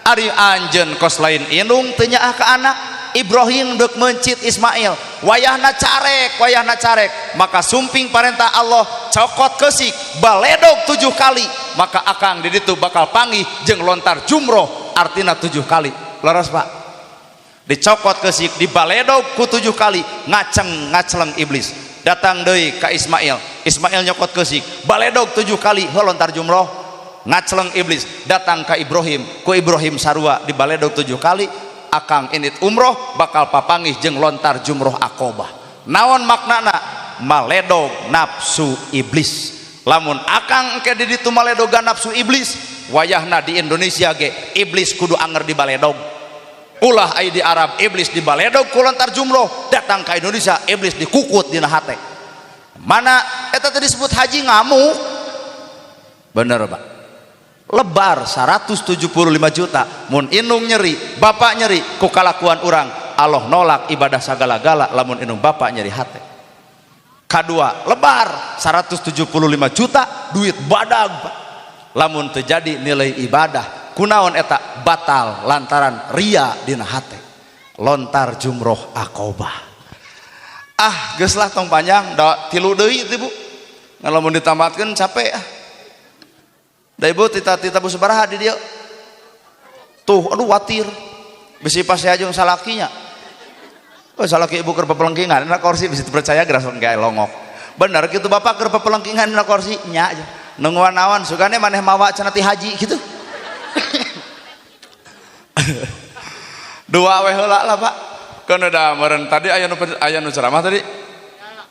ari anjeun kos lain inung teu nyaah ka anak Ibrahim deuk mencit Ismail wayahna carek maka sumping parentah Allah cokot keusik baledog 7 kali maka akang di ditu bakal panggih jeung lontar jumroh artina 7 kali leres Pak dicokot keusik dibaledog ku 7 kali ngacleng iblis datang deui ka Ismail nyokot keusik baledog 7 kali heuh lontar jumroh ngacleng iblis datang ka Ibrahim ku Ibrahim sarua dibaledog 7 kali akang init umroh bakal papangih jeung lontar jumroh Aqobah. Naon maknana? Maledog nafsu iblis. Lamun akang engke di ditu maledogan nafsu iblis, wayahna di Indonesia ge iblis kudu anger di baledog. Ulah aya di Arab iblis di baledog ku lontar jumroh, datang ke Indonesia iblis dikukut dina hate. Mana eta teh disebut haji ngamuk. Bener Pak. Lebar 175 juta mun indung nyeri, bapak nyeri ku kalakuan urang, Allah nolak ibadah sagala-gala lamun indung bapak nyeri hate. Kadua, lebar 175 juta duit badag Pak. Lamun terjadi nilai ibadah kunaon eta batal lantaran ria dina hate. Lontar jumroh Aqobah. Geus lah tong panjang da 3 deui teh Bu. Ngalamun ditamatkeun capek da ibu tita bu sabaraha di dia tuh, aduh watir bisi pas aja yang salakinya salaki ibu keur pepelengkingan na kursi bisa percaya geras enggak longok bener gitu bapak keur pepelengkingan na kursi nya aja nungguan nawan sugane maneh mawa cenah ti haji gitu dua we heula lah Pak kan udah meureun tadi aya nu ceramah tadi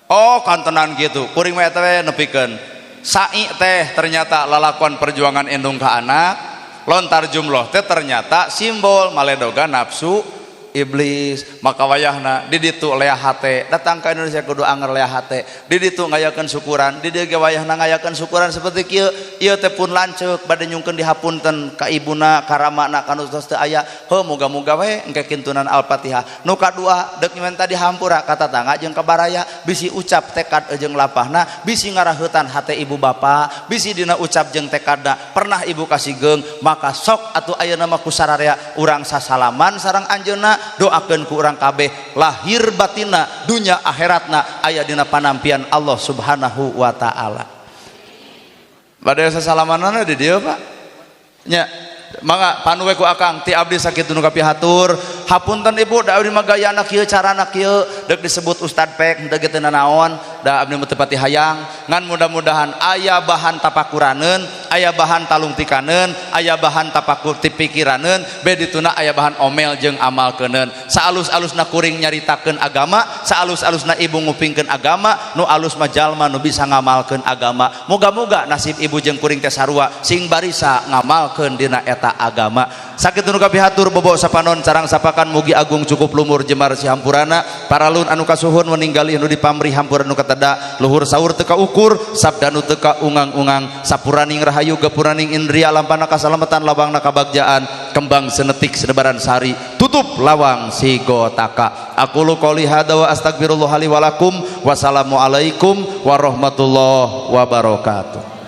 oh kantenan gitu kuring mah eta we nepikeun sai teh ternyata lalakuan perjuangan indung ka anak, lontar jumlah teh ternyata simbol maledoga nafsu iblis. Maka wayahna di ditu lea hate, datang ke Indonesia kudu anger lea hate, di ditu ngayakeun syukuran, di dieu ge wayahna ngayakeun syukuran seperti kieu. Ieu teh pun lanceuk bade nyungkeun dihapunten ka ibuna ka ramana kana tos teu aya. Heuh muga-muga we engke kintunan Al-Fatihah. Nu kadua deuk nyeun tadi hampura ka tatangga jeung ka baraya, bisi ucap tekad jeung lapahna, bisi ngaraheutan hate ibu bapa, bisi dina ucap jeung tekadna pernah ibu kasigeung, maka sok atuh ayeuna mah ku sararea urang sasalaman sareng anjeunna doakeun ku urang kabeh lahir batinna dunya akhiratna aya dina panampian Allah Subhanahu wa taala. Bade sasalamanana di dieu Pak nya mangga panuwe ku akang ti abdi sakitu nu kapihatur hapunten ibu da abdi mah gayana kieu carana kieu deuk disebut Ustad Pek deuk teu naon da abdi mah teu pati hayang ngan mudah-mudahan aya bahan tapakuraneun aya bahan talung tikaneun aya bahan tapakur tipikiraneun be dituna aya bahan omel jeung amalkeuneun saalus-alusna kuring nyaritakeun agama saalus-alusna ibu ngupingkeun agama nu alus mah jalma nu bisa ngamalkeun agama moga-moga nasib ibu jeung kuring teh sarua sing barisa ngamalkeun dina eta agama. Sakitu nu kapihatur bobo sapanon carang sapakan mugi agung cukup lumur jemar si hampurana paralun anu kasuhun meninggali anu dipamri hampura nu kateda luhur saur teu kaukur sabda nu teu kaungang-ungang sapuraning rahayu gapuraning indria lampana kasalamatan lawangna kabagjaan kembang senetik senebaran sari tutup lawang si gotaka. Aqulu qouli hadza wa astagfirullah li wa lakum wassalamu alaikum warahmatullahi wabarakatuh.